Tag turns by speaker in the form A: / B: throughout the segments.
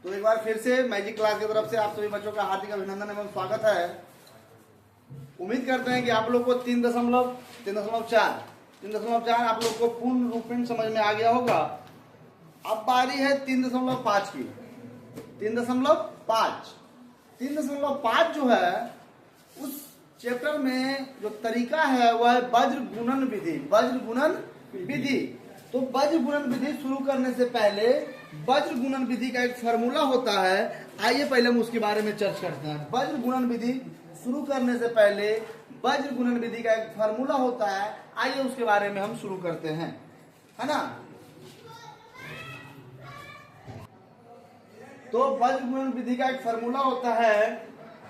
A: तो एक बार फिर से मैजिक क्लास की तरफ से आप सभी बच्चों का हार्दिक अभिनंदन एवं स्वागत है। उम्मीद करते हैं कि आप लोग को 3.4 आप लोग को पूर्ण रूप में समझ में आ गया होगा। अब बारी है 3.5 की। 3.5 जो है उस चैप्टर में जो तरीका है वह है वज्र गुणन विधि। तो वज्र गुणन विधि शुरू करने से पहले वज्र गुणन विधि का एक फार्मूला होता है। आइए पहले हम उसके बारे में चर्चा करते हैं। वज्र गुणन विधि शुरू करने से पहले वज्र गुणन विधि का एक फार्मूला होता है। आइए उसके बारे में हम शुरू करते हैं, है ना। तो वज्र गुणन विधि का एक फार्मूला होता है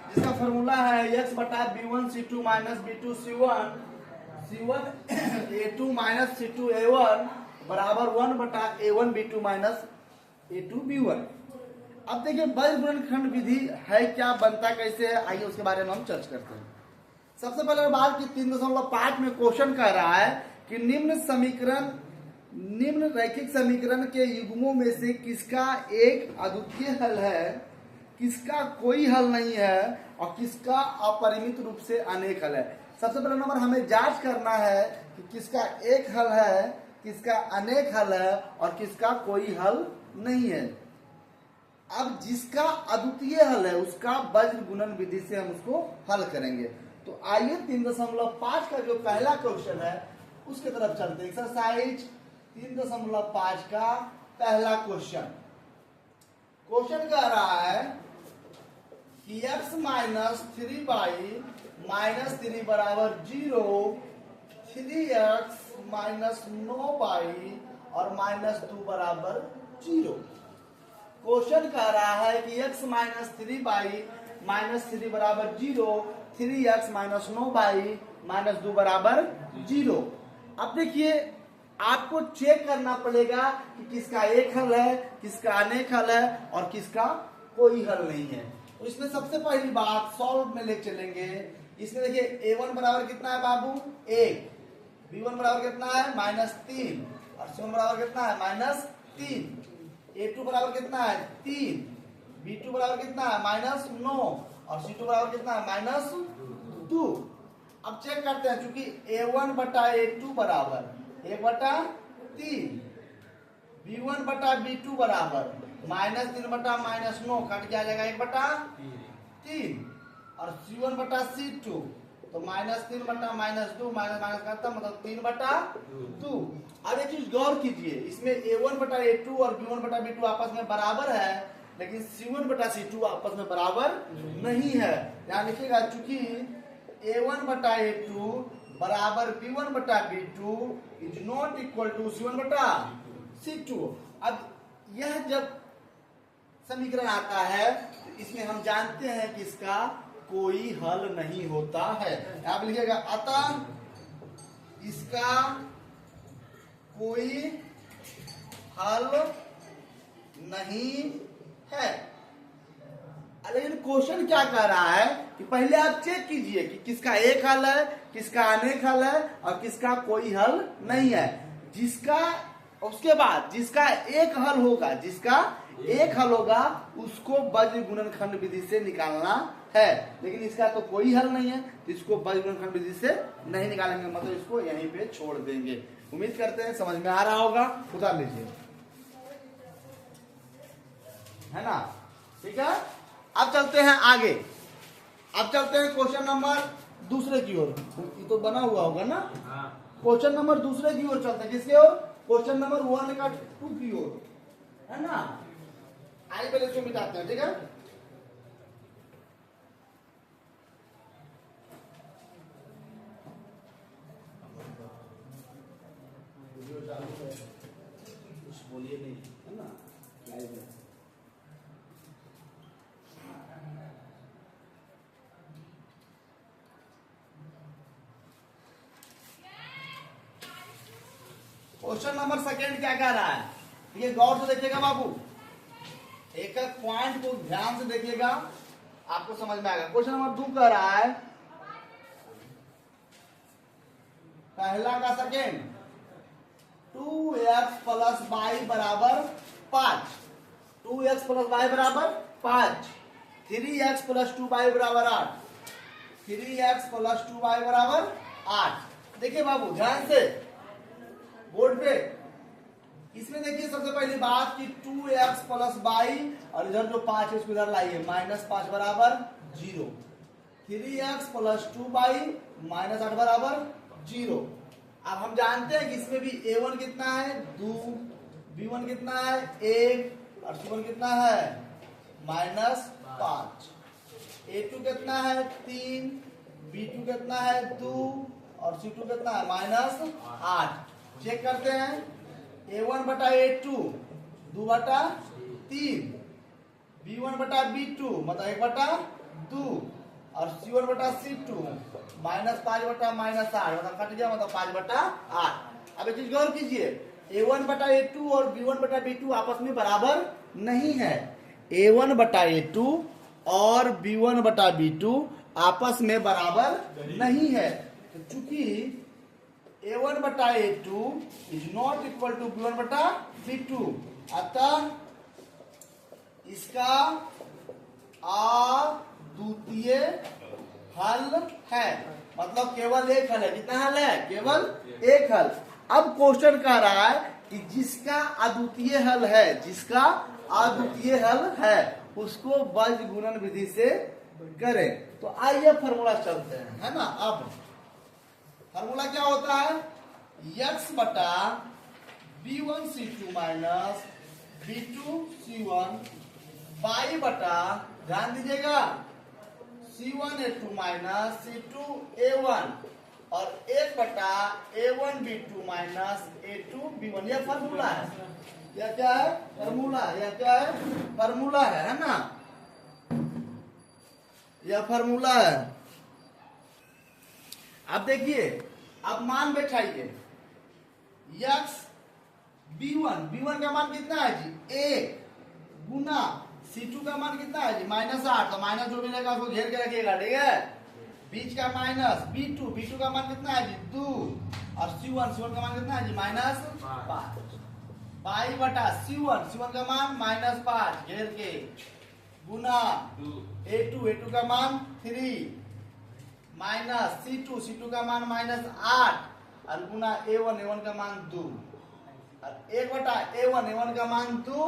A: जिसका फार्मूला है x बटा b1 c2 minus b2 c1 a2 minus c2 a1 बराबर 1 बटा a1 b2 minus a2 b1। अब देखिए वज्र गुणनखंड विधि है क्या, बनता कैसे है, आइए उसके बारे में हम चर्चा करते हैं। सबसे पहले बात की 3.5 में क्वेश्चन कह रहा है कि निम्न रैखिक समीकरण के युग्मों में से किसका एक अद्वितीय हल है, किसका कोई हल नहीं है और किसका अपरिमित रूप से अनेक हल है। सबसे पहला नंबर हमें जांच करना है कि किसका एक हल है, किसका अनेक हल है और किसका कोई हल नहीं है। अब जिसका अद्वितीय हल है उसका वज्र गुणन विधि से हम उसको हल करेंगे। तो आइए 3.5 का जो पहला क्वेश्चन है उसके तरफ चलते हैं। एक्सरसाइज 3.5 का पहला क्वेश्चन कह रहा है कि x माइनस 3 बराबर 0, 3x माइनस 9y और माइनस 2 बराबर 0। क्वेश्चन कह रहा है कि x माइनस 3 बराबर 0, 3x माइनस 9y माइनस 2 बराबर 0। अब देखिए आपको चेक करना पड़ेगा कि किसका एक हल है, किसका अनेक हल है और किसका कोई हल नहीं है। तो इसमें सबसे पहली बात सॉल्व में ले चलेंगे। इसमें देखिए a1 बराबर कितना है बाबू 1, b1 बराबर कितना है -3 और c1 बराबर कितना है -3, a2 बराबर कितना है 3, b2 बराबर कितना है -9 और c2 बराबर कितना है -2। अब चेक करते हैं, चूंकि a1 बटा a2 बराबर 1/3, b1 बटा b2 बराबर -3 बटा -9 कट के आ जाएगा 1/3 और c1 बटा c2 तो -3 बटा -2 माइनस करता मतलब 3/2। अब एक चीज गौर कीजिए, इसमें a1 बटा a2 और b1 बटा b2 आपस में बराबर है लेकिन c1 बटा c2 आपस में बराबर नहीं है। यहाँ लिखिएगा चूंकि a1 बटा a2 बराबर b1 बटा b2 is not equal to c1 बटा c2। अब यह जब समीकरण आता है तो इसमें हम जानते हैं कि इसका कोई हल नहीं होता है। आप लिखिएगा अतः इसका कोई हल नहीं है। लेकिन क्वेश्चन क्या कह रहा है कि पहले आप चेक कीजिए कि किसका एक हल है, किसका अनेक हल है और किसका कोई हल नहीं है। उसके बाद जिसका एक हल होगा उसको वज्र गुणनखंड विधि से निकालना है। लेकिन इसका तो कोई हल नहीं है तो इसको वज्र गुणनखंड विधि से नहीं निकालेंगे, मतलब इसको यहीं पे छोड़ देंगे। उम्मीद करते हैं समझ में आ रहा होगा, उतार लीजिए, है ना। ठीक है, अब चलते हैं आगे। अब चलते हैं क्वेश्चन नंबर दूसरे की ओर। ये तो बना हुआ होगा ना। क्वेश्चन नंबर दूसरे की ओर चलते हैं। किसके ओर? क्वेश्चन नंबर 1 का 2 की ओर, है ना। आइए पहले इसको मिटाते हैं, ठीक है। कुछ बोलिए नहीं, है ना, लाइव है। क्वेश्चन नंबर सेकेंड क्या कह रहा है, ये गौर से देखिएगा बाबू, एक एक पॉइंट को ध्यान से देखिएगा, आपको समझ में आएगा। क्वेश्चन नंबर 2 कह रहा है पहला का सेकेंड 2x प्लस y बराबर 5। 2x प्लस वाई बराबर 5, 3x प्लस 2y बराबर 8, 3x प्लस 2y बराबर 8। देखिए बाबू ध्यान से बोर्ड पे, इसमें देखिए सबसे पहली बात कि 2x प्लस वाई और इधर जो 5 है इसको इधर लाइए, -5 बराबर 0, 3x प्लस 2y -8 बराबर 0। अब हम जानते हैं कि इसमें भी a1 कितना है 2, b1 कितना है 1 और c1 कितना है -5, a2 कितना है 3, b2 कितना है 2 और c2 कितना है -8। चेक करते हैं, a1 बटा a2 2 बटा 3, b1 बटा b2 मतलब 1 बटा 2 और c1 बटा c2 -5 बटा -8 मतलब कट गया, मतलब 5 बटा 8। अब एक चीज गौर कीजिए, a1 बटा a2 और b1 बटा b2 आपस में बराबर नहीं है। a1 बटा a2 और b1 बटा b2 आपस में बराबर नहीं है, तो चूंकि a1 बटा a2 is not equal to b1 बटा b2, अतः इसका अद्वितीय हल है, मतलब केवल एक हल है। कितना हल है? केवल एक हल। अब क्वेश्चन कह रहा है कि जिसका अद्वितीय हल है, जिसका अद्वितीय हल है उसको बज गुणन विधि से करें। तो आइए फॉर्मूला चलते हैं, है ना। अब फॉर्मूला क्या होता है, x बटा b1c2 माइनस b2c1 y बटा, ध्यान दीजिएगा, c1a2 माइनस c2a1 और 1 बटा a1b2 माइनस a2b1। यह फॉर्मूला है, यह क्या है? फॉर्मूला। यह क्या है? फॉर्मूला है ना, यह फॉर्मूला है। अब देखिए, अब मान बैठाइए, x b1 का मान कितना है जी 1 गुना c2 का मान कितना है जी -8, तो माइनस जो मिलेगा उसको घेर के रखिएगा, ठीक है। बीच का माइनस b2 का मान कितना है जी 2 और c1 का मान कितना है जी -5, पाई बटा c1 का मान -5 घेर के गुना a2 का मान 3 माइनस c2 का मान -8 और गुना a1 का मान 2 और 1 बटा a1 का मान 2,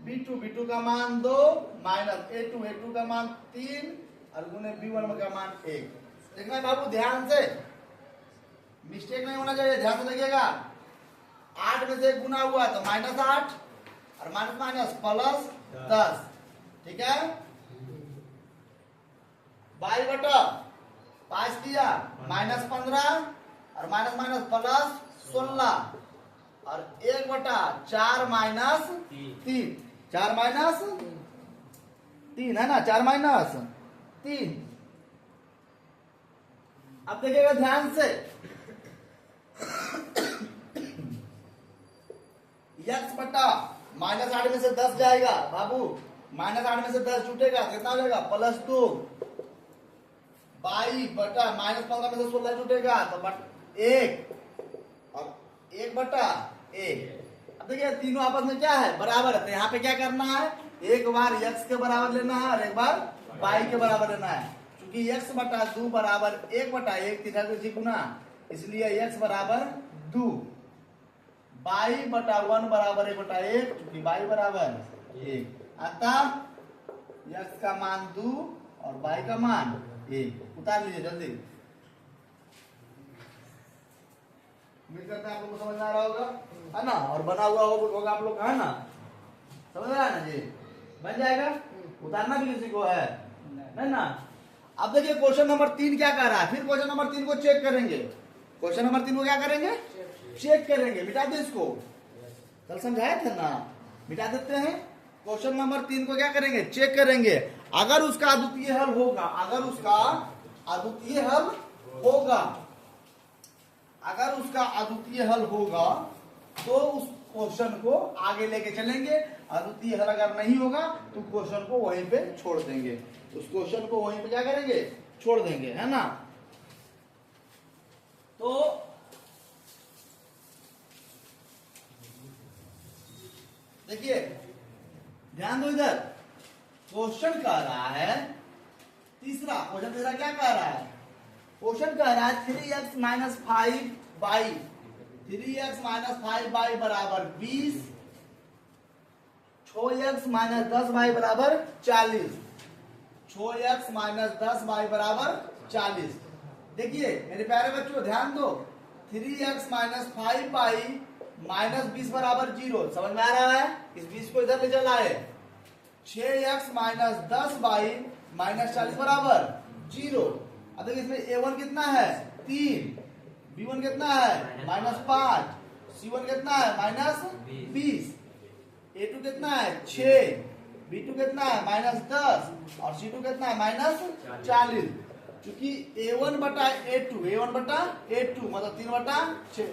A: b2 का मान 2 माइनस a2 का मान 3 और गुने b1 का मान 1। देखना बाबू ध्यान से, मिस्टेक नहीं होना चाहिए, ध्यान से देखिएगा। 8 में से गुना हुआ तो -8 और माइनस प्लस 10, ठीक है। बाई बटा 5 किया -15 और माइनस प्लस 16 और 1 बटा 4 माइनस 3, 4 माइनस 3 है ना, 4 माइनस 3। अब देखिएगा ध्यान से, x बटा -8 में से 10 जाएगा बाबू, -8 में से 10 छूटेगा, कितना हो जाएगा +2, बाई बटा -15 में से 16 छूटेगा तो 1 और 1 बटा 1। अब देखिए तीनों आपस में क्या है, बराबर है, तो यहाँ पे क्या करना है, एक बार x के बराबर लेना है और एक बार y के बराबर लेना है। क्योंकि x बटा 2 बराबर 1 बटा 1 3 गुना, इसलिए x बराबर 2, y बटा 1 बराबर 1 बटा 1, क्योंकि y बराबर 1, अतः x का मान 2 और y का मान 1। उतार लीजिए जल्दी, उम्मीद करते हैं आप लोगों को समझ में आ रहा होगा, है ना, और बना हुआ होगा आप लोग का, है ना, समझ रहा है ना जी, बन जाएगा। उतारना भी किसी को है नहीं ना। अब देखिए क्वेश्चन नंबर 3 क्या कह रहा है, फिर क्वेश्चन नंबर 3 को चेक करेंगे। क्वेश्चन नंबर 3 को क्या करेंगे, चेक करेंगे। मिटा दे इसको, कल समझाए थे ना, मिटा देते हैं। क्वेश्चन नंबर 3 को क्या करेंगे, चेक करेंगे। अगर उसका अद्वितीय हल होगा, अगर उसका अद्वितीय हल होगा, अगर उसका अद्वितीय हल होगा तो उस क्वेश्चन को आगे लेके चलेंगे। अद्वितीय हल अगर नहीं होगा तो क्वेश्चन को वहीं पे छोड़ देंगे, उस क्वेश्चन को वहीं पे क्या करेंगे, छोड़ देंगे, है ना। तो देखिए ध्यान दो इधर, क्वेश्चन कह रहा है तीसरा, क्वेश्चन तीसरा क्या कह रहा है, क्वेश्चन कह रहा है 3x minus 5y, 3x minus 5y बराबर 20, 6x माइनस 10y बराबर 40, 6x माइनस 10y बराबर 40। देखिए मेरे प्यारे बच्चों ध्यान दो, 3x माइनस 5y माइनस 20 बराबर 0, समझ में आ रहा है, इस 20 को इधर ले चला है। 6x माइनस 10y माइनस 40 बराबर 0। अब देखिए इसमें a1 कितना है 3, b1 कितना है माइनस 5, c1 कितना है माइनस 20, a2 कितना है 6, b2 कितना है माइनस 10 और c2 कितना है माइनस 40। क्योंकि a1 बटा a2, a1 बटा a2 मतलब 3 बटा 6,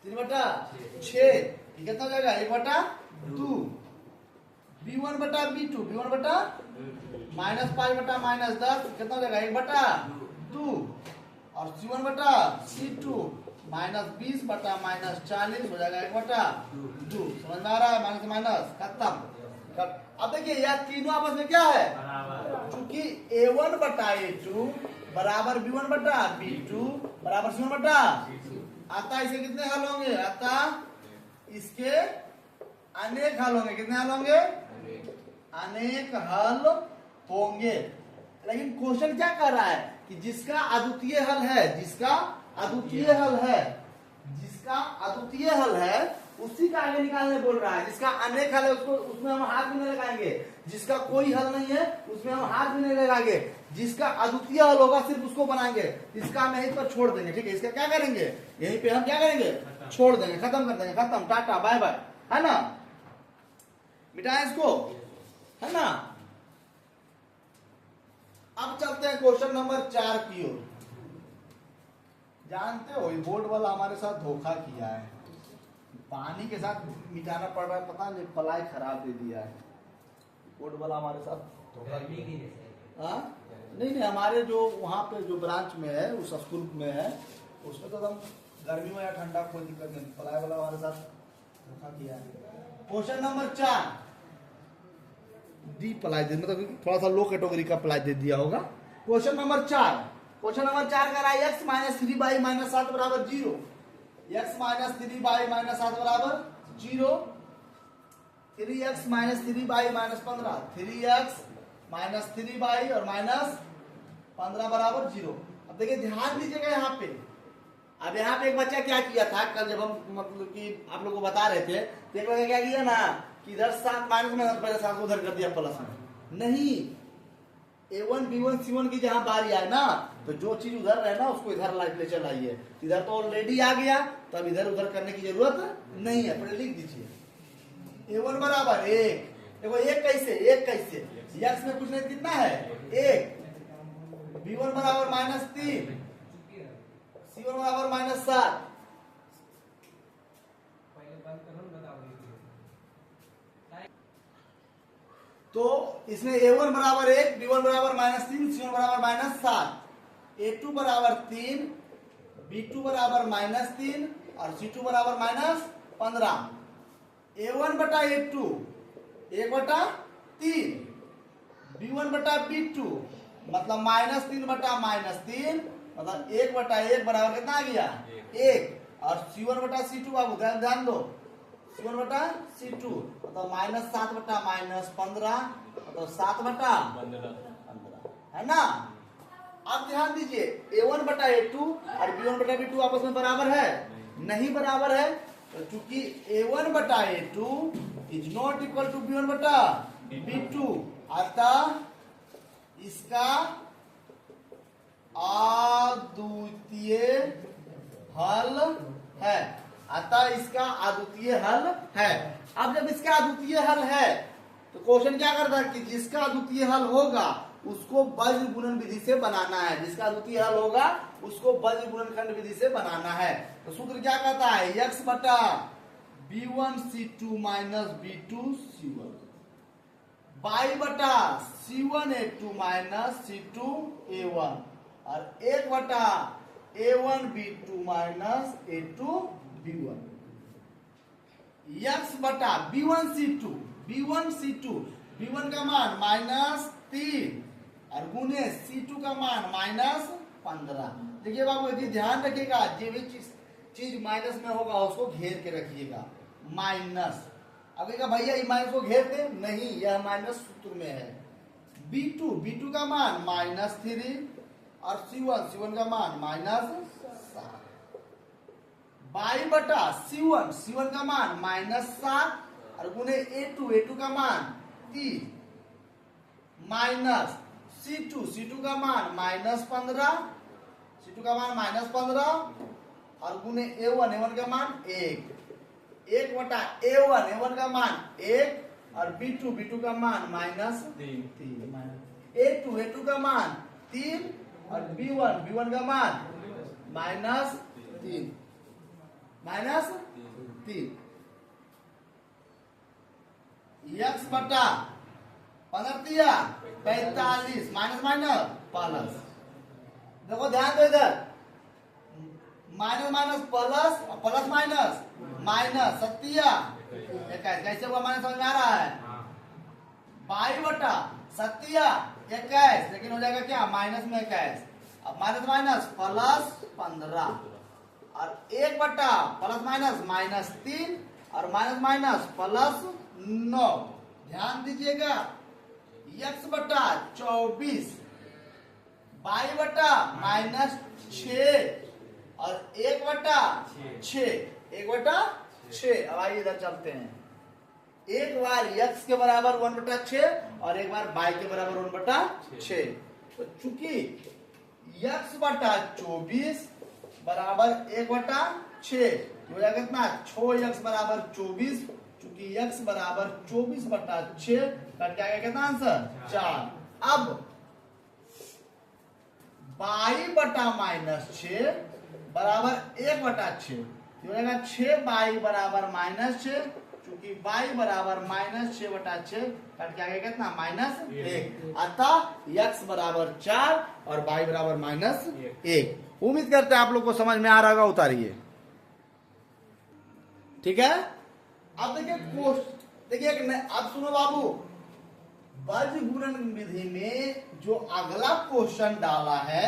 A: 3 बटा 6 कितना हो जाएगा 1 बटा 2, b1 बटा b2, b1 बटा माइनस 5 बटा माइनस 10 कितना हो जाएगा 1 बटा 2 और c1 बटा c2 माइनस 20 बटा माइनस 40 हो जाएगा 1 बटा 2। समझ में आ रहा है, माइनस माइनस खत्म। अब देखिए यह तीनों आपस में क्या है, क्योंकि a1 बटा a2 बराबर b1 बटा b2 बराबर c1 बटा, आता इसके कितने हल होंगे, आता इसके अनेक हल होंगे, कितने हल होंगे, अनेक हल होंगे। लेकिन क्वेश्चन क्या कर रहा है कि जिसका अद्वितीय हल है, जिसका अद्वितीय हल है, जिसका अद्वितीय हल है उसी का आगे निकालने बोल रहा है। जिसका अनेक हल है उसको, उसमें हम हाथ भी नहीं लगाएंगे, जिसका कोई हल नहीं है उसमें हम हाथ भी नहीं लगाएंगे, जिसका अद्वितीय हल होगा सिर्फ उसको बनाएंगे, इसका हम यहीं पर छोड़ देंगे। ठीक है, इसका क्या करेंगे, यहीं पे हम क्या करेंगे, छोड़ देंगे, खत्म कर देंगे, खत्म, टाटा बाय बाय, है ना, मिटाएं इसको, है ना। अब चलते हैं क्वेश्चन नंबर 4 की ओर। जानते हो ये बोर्ड वाला हमारे साथ धोखा किया है, पानी के साथ मिटाना पड़ रहा है, पता नहीं पलाई खराब दे दिया है, बोर्ड वाला हमारे साथ धोखा किया। हाँ नहीं नहीं, हमारे जो वहाँ पे जो ब्रांच में है उस स्कूल में है, उसमें तो हम गर्मी में या ठंडा कोई दिक्कत नहीं, पलाई वाला हमारे साथ धोखा किया है। क्वेश्चन नंबर 4 डी पलाई दे, मतलब थोड़ा सा लो कैटेगरी का पलाई दे दिया होगा। क्वेश्चन नंबर 4, क्वेश्चन नंबर 4 का है x माइनस 3y माइनस 7 बराबर 0, x माइनस 3y माइनस 7 बराबर 0, 3x minus 3y minus 15, 3x minus 3y और माइनस 15 बराबर 0। अब देखिए ध्यान दीजिएगा यहाँ पे, अब यहाँ पे एक बच्चा क्या किया था कल जब हम मतलब कि आप लोगों को बता रहे थे, तो एक बच्चा क्या किया ना कि इधर 7 माइनस में पहले 7 उधर कर दिया प्लस में, नहीं a1 b1 c1 की जहां बारी आए ना तो जो चीज उधर रहे ना उसको इधर ले चल आइए, इधर तो ऑलरेडी आ गया तो अब इधर उधर करने की जरूरत नहीं है, पहले लिख दीजिए a1 बराबर 1, देखो 1 कैसे, 1 कैसे, x में कुछ नहीं कितना है 1, b1 बराबर माइनस 3, c1 बराबर माइनस 7, तो इसमें a1 बराबर 1, b1 बराबर माइनस 3, c1 बराबर माइनस 7, a2 बराबर 3, b2 बराबर माइनस 3 और c2 बराबर माइनस 15, a1 बटा a2 1 बटा 3, b1 बटा b2 मतलब माइनस 3 बटा माइनस 3 मतलब 1 बटा 1 बराबर कितना आ गया 1, और c1 बटा c2 बाबू ध्यान दो, c1 बटा c2 मतलब माइनस 7 बटा माइनस 15 मतलब 7 बटा 15, है ना। अब ध्यान दीजिए a1 बटा a2 और b1 बटा b2 आपस में बराबर है, नहीं बराबर है, तो चूंकि a1 बटा a2 is not equal to b1 बटा b2, अतः इसका अद्वितीय हल है, अतः इसका अद्वितीय हल है। अब जब इसका अद्वितीय हल है तो क्वेश्चन क्या करता है कि जिसका अद्वितीय हल होगा उसको वज्र गुणन विधि से बनाना है, जिसका अद्वितीय हल होगा उसको वज्र गुणनखंड विधि से बनाना है। तो सूत्र क्या कहता है x बटा b1c2 माइनस b2c1 y बटा c1a2 माइनस c2a1 और 1 बटा a1b2 माइनस a2b1, x बटा b1c2 B1 C2, B1 का मान -3 और गुने C2 का मान -15। देखिए बाबू यदि ध्यान रखिएगा, जो भी चीज माइनस में होगा उसको घेर के रखिएगा। माइनस, अब कहेगा भैया ये माइनस को घेर दे, नहीं, यह माइनस सूत्र में है। B2 का मान -3 और C1 का मान -7। बाई बटा C1 का मान -7 और गुने A2 का मान 3 माइनस C2 का मान -15, C2 का मान -15 और गुने A1 का मान 1 बटा A1 का मान 1 और B2 का मान -3, A2 का मान 3 और B1 का मान -3 x बटा 45 माइनस प्लस। देखो ध्यान दो इधर, माइनस प्लस और प्लस माइनस 21 कैसे हुआ माइनस समझ में आ रहा है? 22 बटा 21, लेकिन हो जाएगा क्या माइनस में 21, अब माइनस प्लस 15 और 1 बटा प्लस माइनस 3 और माइनस प्लस 9। ध्यान दीजिएगा, x बटा 24, y बटा -6 और 1 बटा 6। अब आइए इधर चलते हैं। एक बार x के बराबर 1/6 और एक बार y के बराबर 1/6। तो चूंकि x बटा 24 बराबर 1/6 हो जाएगा कितना, 6x बराबर 24, चूंकि x बराबर 24/6 कट जाएगा कितना आंसर 4। अब y बटा -6 बराबर 1/6 हो जाएगा 6y बराबर -6, चूंकि y बराबर -6/6 कट जाएगा कितना -1। अतः x बराबर 4 और y बराबर -1। उम्मीद करते हैं आप लोग को समझ में आ रहा होगा, उतारिए। ठीक है, अब देखिए अब सुनो बाबू, वज्र गुणन विधि में जो अगला क्वेश्चन डाला है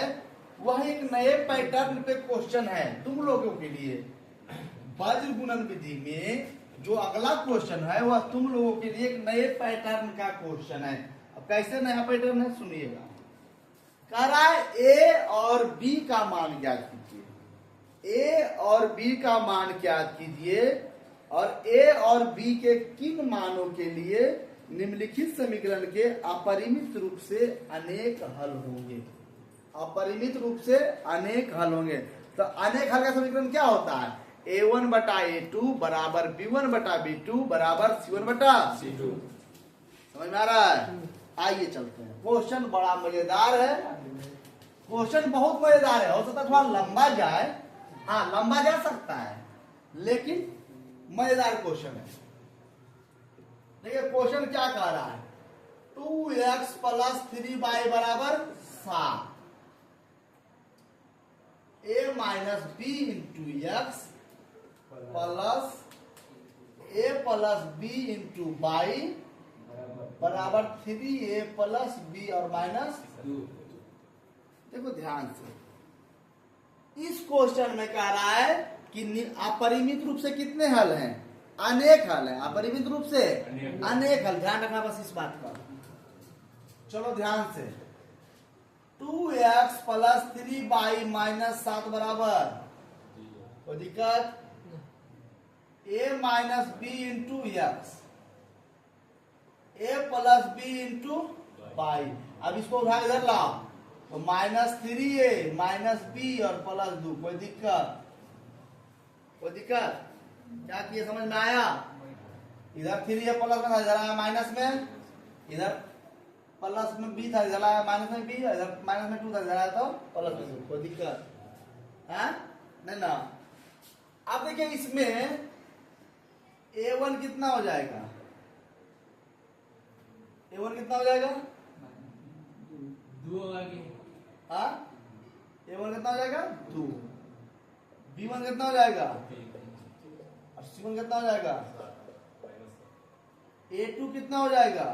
A: वह एक नए पैटर्न पे क्वेश्चन है तुम लोगों के लिए। वज्र गुणन विधि में जो अगला क्वेश्चन है वह तुम लोगों के लिए एक नए पैटर्न का क्वेश्चन है। अब कैसे नया पैटर्न है सुनिएगा। कह रहा है a और b का मान ज्ञात कीजिए, a और b का मान ज्ञात कीजिए और a और b के किन मानों के लिए निम्नलिखित समीकरण के अपरिमित रूप से अनेक हल होंगे। अपरिमित रूप से अनेक हल होंगे। तो अनेक हल का समीकरण क्या होता है? a1 बटा a2 बराबर b1 बटा b2 बराबर c1 बटा c2। समझ में आ रहा है? आइए चलते हैं। क्वेश्चन बड़ा मजेदार है, क्वेश्चन बहुत मजेदार है। हो सकता है थोड़ा लंबा जाए, हाँ लंबा जा सकता है, लेकिन मजेदार क्वेश्चन है। देखिए क्वेश्चन क्या कह रहा है, 2x प्लस 3y बराबर 7, a minus b into x plus a plus b into y बराबर 3a प्लस b और माइनस 2। देखो ध्यान से, इस क्वेश्चन में कह रहा है कि अपरिमित रूप से कितने हल हैं? अनेक हल है। अपरिमित रूप से अनेक हल, ध्यान रखना बस इस बात का। चलो ध्यान से, 2x प्लस 3y माइनस 7 बराबर, कोई दिक्कत, a minus b into x, a plus b into y. अब इसको उठा इधर लाओ, तो -3a माइनस b और प्लस 2। कोई दिक्कत? कोई दिक्कत? क्या किए समझ में आया? इधर 3a प्लस में था, इधर आया माइनस में, इधर प्लस में b था, इधर आया माइनस में b, इधर माइनस में 2 था, इधर आया तो प्लस में 2। कोई दिक्कत है? नहीं ना। अब देखिए इसमें a1 कितना हो जाएगा? a1 कितना हो जाएगा?
B: 2 आगे।
A: हाँ, a1 कितना हो जाएगा? 2। b1 कितना हो जाएगा? और c1 कितना हो जाएगा? A2 कितना हो जाएगा,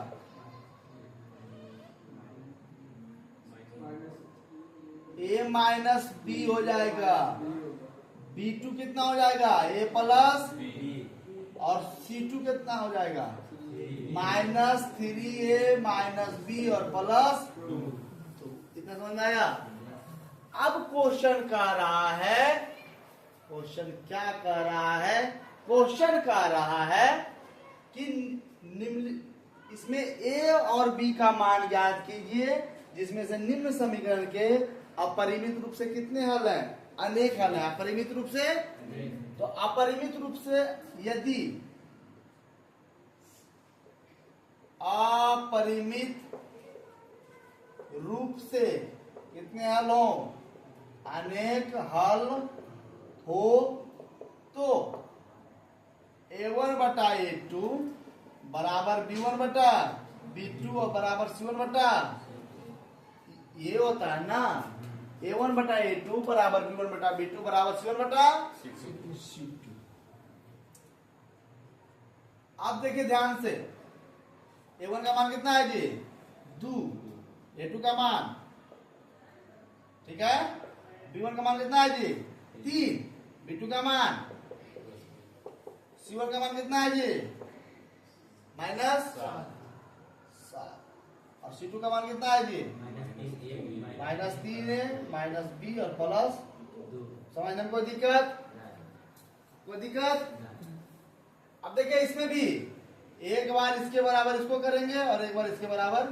A: A माइनस B हो जाएगा, B2 कितना हो जाएगा, A प्लस और C2 कितना हो जाएगा, -3A माइनस B और प्लस 2। कितना समझ में आया। अब क्वेश्चन कह रहा है, क्वेश्चन क्या कह रहा है, क्वेश्चन कह रहा है कि निम्न इसमें A और B का मान ज्ञात कीजिए जिसमें से निम्न समीकरण के अपरिमित रूप से कितने हल हैं, अनेक हल हैं। अपरिमित रूप से, तो अपरिमित रूप से यदि अपरिमित रूप से कितने हल हो, अनेक हल हो तो A1 बटा A2 बराबर B1 बटा B2 और बराबर C1 बटा, ये होता है ना, A1 बटा A2 बराबर B1 बटा B2 बराबर C1 बटा C2। अब देखिए ध्यान से, A1 का मान कितना है जी, 2, A2 का मान, ठीक है, B1 का मान कितना है जी, 3, B2 का मान, C1 का मान कितना है जी, -7, और C2 का मान कितना है जी, -3 है, माइनस B और प्लस 2। समझने में कोई दिक्कत, कोई दिक्कत। अब देखिए इसमें भी एक बार इसके बराबर इसको करेंगे और एक बार इसके बराबर,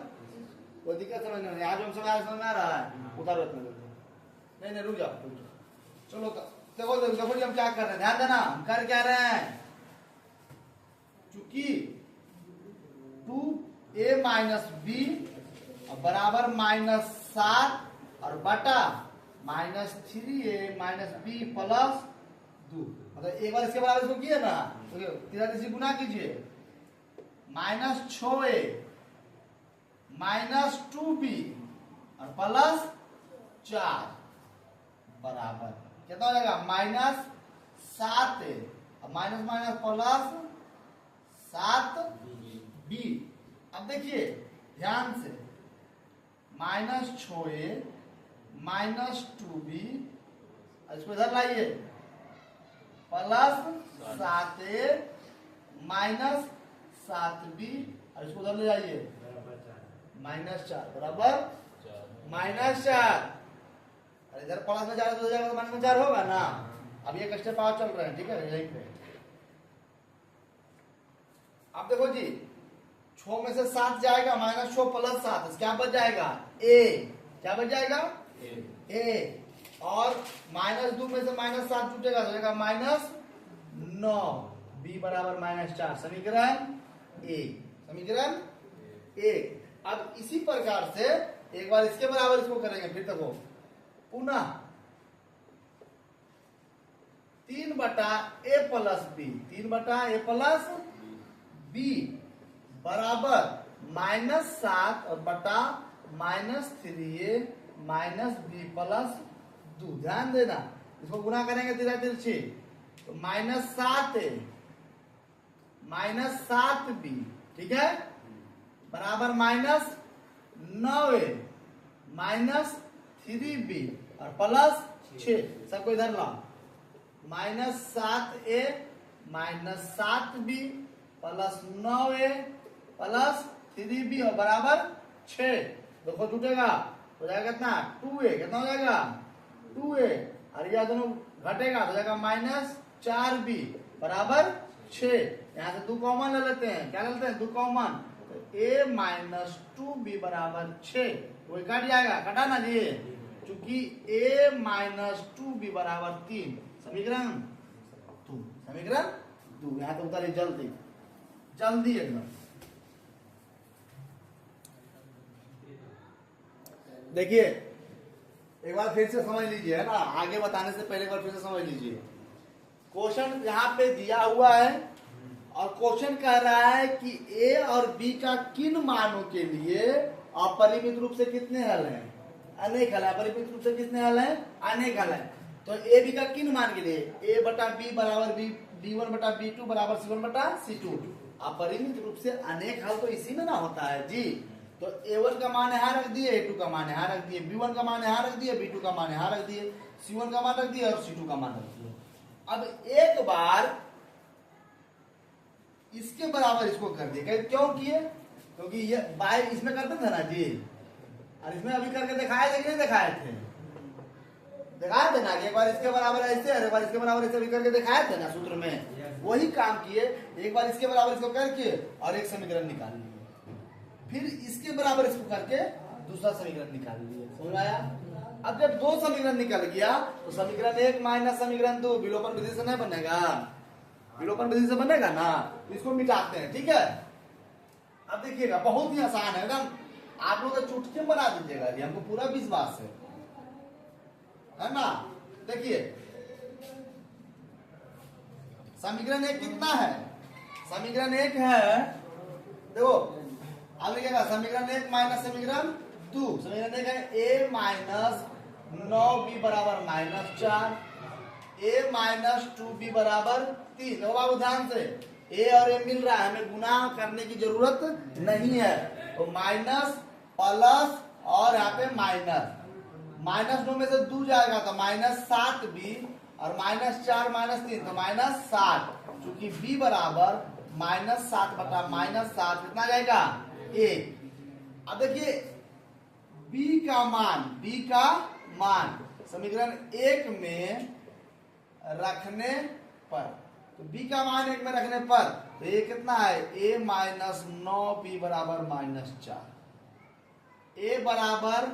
A: कोई दिक्कत समझ में, आज हम समझ में आ रहा है, उतारो इतना, नहीं रुक जाओ, चलो देखो देखो हम क्या कर रहे हैं, ध्यान देना, हम कर क्या रहे हैं, चूंकि 2A माइनस B बराबर -7 और बटा -3A माइनस B प्लस 2, मतलब एक बार इसके बराबर इसको किए ना, तो 3 गुना कीजिए, -6A माइनस 2B और प्लस 4 बराबर कितना हो जाएगा, -7A और माइनस माइनस प्लस 7B। अब देखिए ध्यान से, -6A माइनस 2B, इसको इधर लाइए, प्लस 7A माइनस 7B, और इसको उधर ले जाइए, -4 बराबर -4। अरे इधर प्लस में 4 तो जाएगा तो माइनस में 4 होगा ना। अब ये स्टेप और चल रहे हैं, ठीक है, यहीं पे। अब देखो जी, 6 में से 7 जाएगा, -6 प्लस 7, क्या बच जाएगा, A, क्या बच जाएगा, A, और -2 में से -7 छूटेगा तो जाएगा -9, B बराबर -4, समीकरण 1, समीकरण 1। अब इसी प्रकार से एक बार इसके बराबर इसको करेंगे, फिर देखो पुनः 3 बटा A प्लस B, 3 बटा A प्लस B बराबर -7 और बटा -3A माइनस B प्लस 2। ध्यान देना, इसको गुना करेंगे तिरा तिरछी, तो -7A -7B, ठीक है, बराबर -9A -3B और प्लस 6, सबको इधर लाओ, -7A -7B plus 9A plus 3B और बराबर 6। देखो टूटेगा, हो जाएगा कितना, 2A, कितना हो जाएगा, 2A, और यह दोनों घटेगा तो जाएगा -4B बराबर 6। यहाँ से 2 कॉमन ले लेते हैं, क्या लेते हैं, 2 कॉमन, तो A माइनस 2B बराबर 6, वही कट जाएगा, कटा ना जी, चूंकि A माइनस 2B बराबर 3, समीकरण 2, समीकरण 2। यहाँ तो उतारिए जल्दी जल्दी एकदम। देखिए एक बार फिर से समझ लीजिए, है ना, आगे बताने से पहले एक बार फिर से समझ लीजिए। क्वेश्चन यहाँ पे दिया हुआ है और क्वेश्चन कह रहा है कि A और B का किन मानों के लिए अपरिमित रूप से कितने हल हैं, अनेक हल है। अपरिमित रूप से कितने हल हैं, अनेक हल है। तो A B का किन मान के लिए, A बटा B बराबर B, B1 बटा B2 बराबर C1 बटा C2। अपरिमित रूप से अनेक हल तो इसी में ना होता है जी। तो a1 का मान यहाँ रख दिए, a2 का मान यहाँ रख दिए, b1 का मान यहाँ रख दिए, b2 का मान यहाँ रख दिए, c1 का मान रख दिए और c2 का मान रख दिए। अब एक बार इसके बराबर इसको कर दिए, क्यों किए? क्योंकि ये बाय इसमें करते थे ना जी, और इसमें अभी करके दिखाए थे कि नहीं दिखाए थे? दिखाए थे ना कि एक बार इसके बराबर ऐसे और एक बार इसके बराबर ऐसे भी करके दिखाए थे ना सूत्र में। वही काम किए, एक बार इसके बराबर इसको करके और एक समीकरण निकाल लिए, फिर इसके बराबर इसको करके दूसरा समीकरण निकाल लिए। समझ आया? अब जब दो समीकरण निकल गया तो समीकरण 1 माइनस समीकरण 2 विलोपन विधि से नहीं बनेगा, विलोपन विधि से बनेगा ना, तो इसको मिटाते हैं। ठीक है, अब देखिएगा बहुत ही आसान है एकदम, आप लोग चुटकी बना दीजिएगा जी, हमको पूरा विश्वास है ना। देखिए समीकरण 1 कितना है? समीकरण 1 है, देखो अब लिखिएगा समीकरण 1 माइनस समीकरण 2। समीकरण 1 है a माइनस 9b बराबर माइनस 4, a माइनस 2b बराबर 3। देखो बाबू ध्यान से, a और a मिल रहा है, हमें गुना करने की जरूरत नहीं है। तो माइनस प्लस और यहाँ पे माइनस, माइनस 9 में से 2 जाएगा तो माइनस 7b और माइनस 4 माइनस 3 तो माइनस 7, चूंकि b बराबर माइनस 7 बटा माइनस 7 कितना जाएगा? 1। अब देखिए b का मान समीकरण 1 में रखने पर, तो b का मान 1 में रखने पर तो ये कितना है? a माइनस 9b बराबर माइनस 4। a बराबर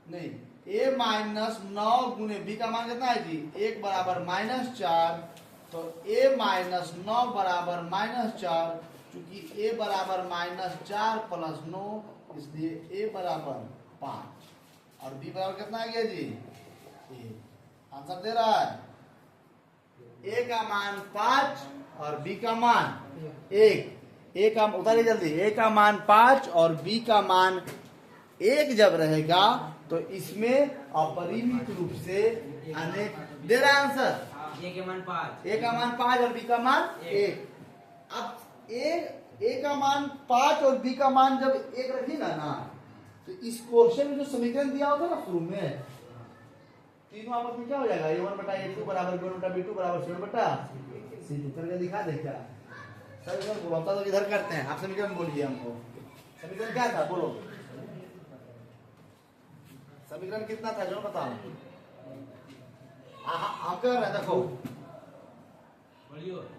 A: नहीं, a माइनस 9 गुने b का मान कितना है जी? 1 बराबर माइनस 4, तो a माइनस 9 बराबर माइनस 4, चूंकि a बराबर माइनस 4 प्लस 9 इसलिए a बराबर 5 और b बराबर कितना आ गया जी? a। आंसर दे रहा है a का मान 5 और b का मान 1। a का उतारिए जल्दी, a का मान 5 और b का मान 1 जब रहेगा तो इसमें अपरिमित रूप से अनेक दे रहा है आंसर।
B: a के मान 5,
A: a का मान 5 और b का मान 1। अब a का मान 5 और b का मान जब 1 रखिएगा ना, तो इस क्वेश्चन में जो समीकरण दिया होता है ना शुरू में, तीनों आपस में क्या हो जाएगा? a1 बटा a2 बराबर b1 बटा b2 बराबर c1 बटा c2। करके दिखा दे क्या समीकरण बोलो, तो इधर करते हैं, आप समीकरण बोलिए हमको। समीकरण क्या था बोलो, समीकरण कितना था जो बताओ? हम कर रहे हैं, देखो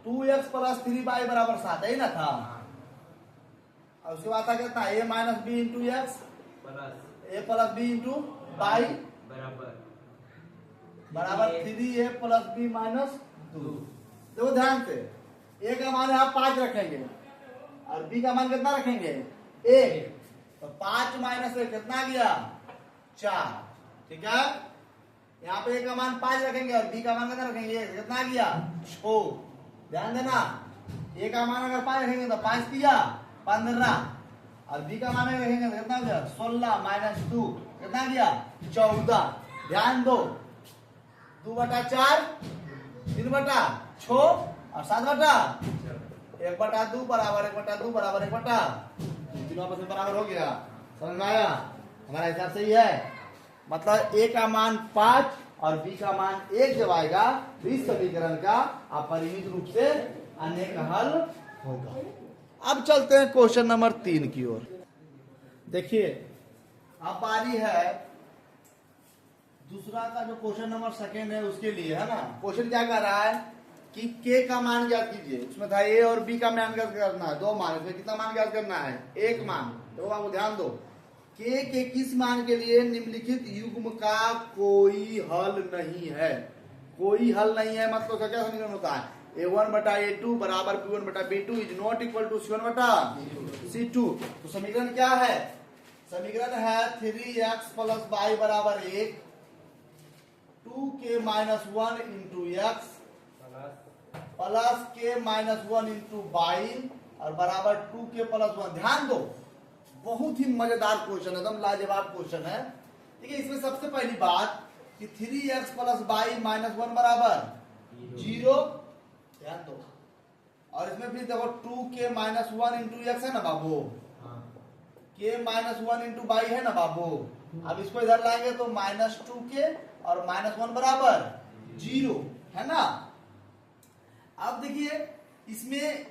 A: 2x प्लस 3y बराबर 7 है ना था। और उसके बाद था कितना? a minus b into x a plus b into y बराबर 3a प्लस b माइनस 2। देखो ध्यान से, a का मान यहाँ 5 रखेंगे और b का मान कितना रखेंगे? 1। तो 5 माइनस 1 कितना गया? 4। ठीक है, यहाँ पे a का मान 5 रखेंगे और b का मान कितना रखेंगे? कितना गया? 6। ध्यान देना, a का मान अगर 5 रखेंगे तो 5 किया 15 और b का मान अगर रखेंगे तो कितना गया? 16 माइनस 2 कितना गया? 14। ध्यान दो, 2 बटा 4, 3 बटा 6 और 7 बटा 1 बटा 2 बराबर 1 बटा 2 बराबर 1 बटा, तीनों आपस में बराबर हो गया। समझ में आया? हमारा हिसाब सही है, मतलब a का मान 5 और b का मान 1 जब आएगा तो इस समीकरण का अपरिमित रूप से अनेक हल होगा। अब चलते हैं क्वेश्चन नंबर 3 की ओर। देखिए अब बारी है दूसरा का, जो क्वेश्चन नंबर 2 है उसके लिए है ना। क्वेश्चन क्या कर रहा है कि k का मान ज्ञात कीजिए। उसमें था a और b का मान ज्ञात करना है, 2 मान, इसमें कितना मान ज्ञात करना है? 1 मान। तो आपको ध्यान दो, k के किस मान के लिए निम्नलिखित युग्म का कोई हल नहीं है? कोई हल नहीं है मतलब क्या क्या समीकरण होता है? a1 बटा a2 बराबर b1 बटा b2 is not equal to c1 बटा c2। तो समीकरण क्या है? समीकरण है 3x प्लस y बराबर 1, 2k minus 1 into x plus k minus 1 into y और बराबर 2k प्लस 1। ध्यान दो, बहुत ही मजेदार क्वेश्चन है, एकदम लाजवाब क्वेश्चन है। ठीक है, इसमें सबसे पहली बात कि 3x प्लस वाई माइनस 1 बराबर 0। ध्यान दो, और इसमें फिर देखो 2k-1 इंटू एक्स है ना बाबू, k-1 इंटू बाई है ना बाबू। अब इसको इधर लाएंगे तो -2k और -1 बराबर 0 है ना। अब देखिए इसमें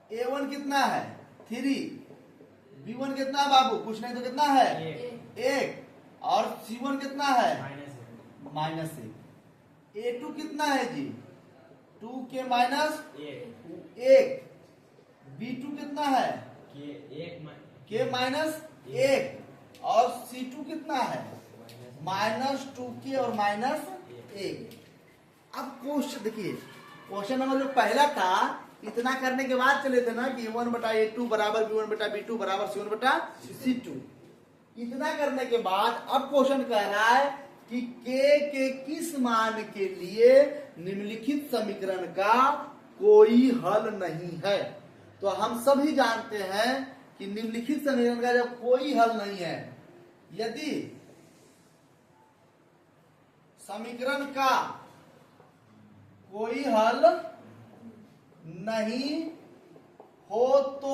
A: a1 कितना है 3, b1 कितना है बाबू, कुछ नहीं तो कितना है 1, और c1 कितना है -1, a2 कितना है जी 2k -1, b2 कितना है k-1 और c2 कितना है -2k और -1। अब क्वेश्चन देखिए, क्वेश्चन नंबर जो पहला था इतना करने के बाद चले थे ना कि a1/a2 बराबर b1/b2 बराबर c1/c2। इतना करने के बाद अब क्वेश्चन कह रहा है कि k के किस मान के लिए निम्नलिखित समीकरण का कोई हल नहीं है। तो हम सभी जानते हैं कि निम्नलिखित समीकरण का जब कोई हल नहीं है, यदि समीकरण का कोई हल नहीं हो, तो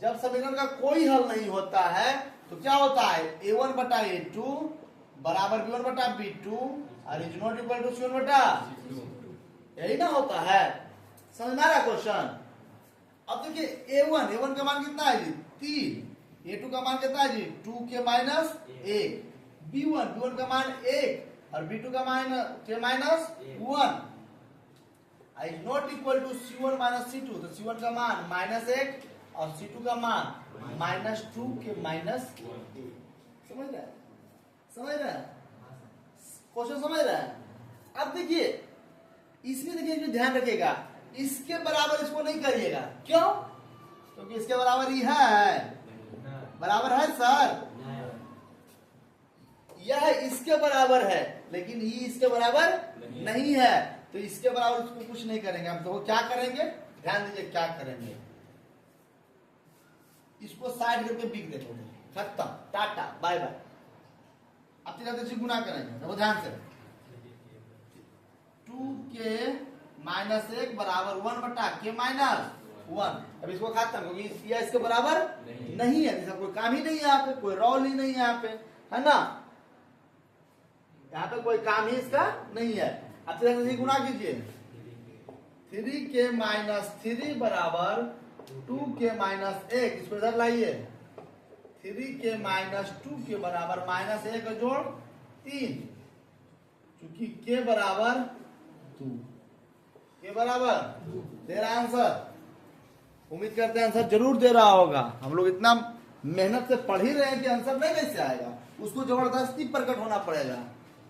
A: जब समीकरण का कोई हल नहीं होता है तो क्या होता है a1/a2 बराबर b1/b2 और is not equal to c1/c2, यही ना होता है। समझ में आ रहा क्वेश्चन। अब देखिए a1 का मान कितना है जी 3, a2 का मान कितना है जी 2k-1, b1 का मान 1 और b2 का मान k-1 is not equal to c1-c2। तो c1 का मान -1 और c2 का मान -2k-1। समझ रहे हैं, समझ रहे हैं क्वेश्चन, समझ रहे हैं। अब देखिए इसमें देखिए जो ध्यान रखिएगा, इसके बराबर इसको नहीं करिएगा, क्यों? क्योंकि इसके बराबर ही है, बराबर है सर, यह इसके बराबर है लेकिन ये इसके बराबर नहीं है, तो इसके बराबर उसको कुछ नहीं करेंगे हम। तो क्या करेंगे, ध्यान दीजिए क्या करेंगे, इसको साइड करके बिक देखोगे, खत्म, टाटा बाय बाय। अब तीन गुना करेंगे, देखो ध्यान से 2k-1 बराबर 1/k-1। अब इसको खत्म, क्योंकि यह इसके बराबर नहीं है, जैसा कोई काम ही नहीं है यहाँ पे, कोई रोल ही नहीं है यहाँ पे, है ना, यहाँ पे कोई काम ही इसका नहीं है। अब गुना कीजिए 3k-3 बराबर 2k-1, इसको इधर लाइए 3k-2 के बराबर -1 जोड़ 3, क्योंकि k बराबर 2, के बराबर दे रहा है आंसर। उम्मीद करते हैं आंसर जरूर दे रहा होगा। हम लोग इतना मेहनत से पढ़ ही रहे हैं कि आंसर नहीं कैसे आएगा, उसको जबरदस्ती प्रकट होना पड़ेगा,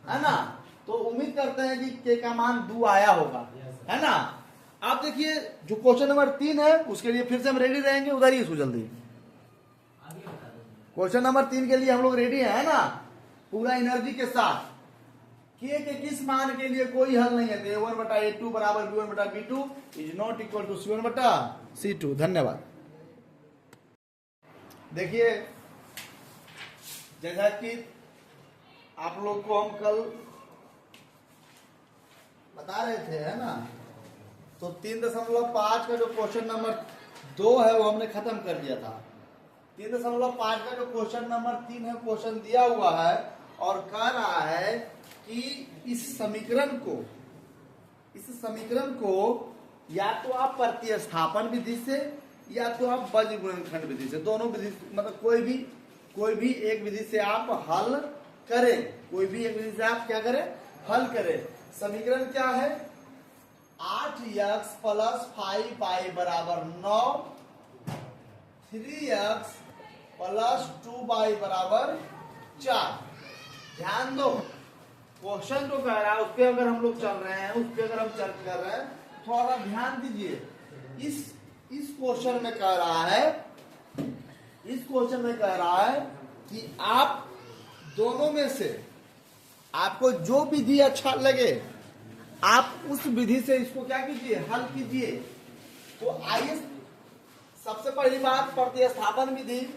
A: है ना। तो उम्मीद करते हैं कि के का मान 2 आया होगा, है ना। आप देखिए जो क्वेश्चन नंबर 3 है उसके लिए फिर से हम रेडी रहेंगे, उधर ही इसको जल्दी। क्वेश्चन नंबर 3 के लिए हम लोग रेडी है ना, पूरा एनर्जी के साथ। के किस मान के लिए कोई हल नहीं है, तो a1/a2 बराबर b1/b2 is not equal to c1/c2। धन्यवाद। देखिए जैसा कि आप लोग को हम कल बता रहे थे, है ना, तो 3.5 का जो क्वेश्चन नंबर 2 है वो हमने खत्म कर दिया था। 3.5 का जो क्वेश्चन नंबर 3 है, क्वेश्चन दिया हुआ है और कह रहा है कि इस समीकरण को या तो आप प्रतिस्थापन विधि से या तो आप बज्र गुणनखंड विधि से, दोनों विधि मतलब कोई भी एक विधि से आप हल करें, कोई भी एक विधि से आप क्या करें, हल करें। समीकरण क्या है, 8x + 5y बराबर 9, 3x + 2y बराबर 4। ध्यान दो, क्वेश्चन जो कह रहा है उस पर अगर हम लोग चल रहे हैं, उस पर अगर हम चर्चा कर रहे हैं, थोड़ा ध्यान दीजिए। इस क्वेश्चन में कह रहा है कि आप दोनों में से आपको जो विधि अच्छा लगे आप उस विधि से इसको क्या कीजिए, हल कीजिए। तो आइए सबसे पहली बात प्रतिस्थापन विधि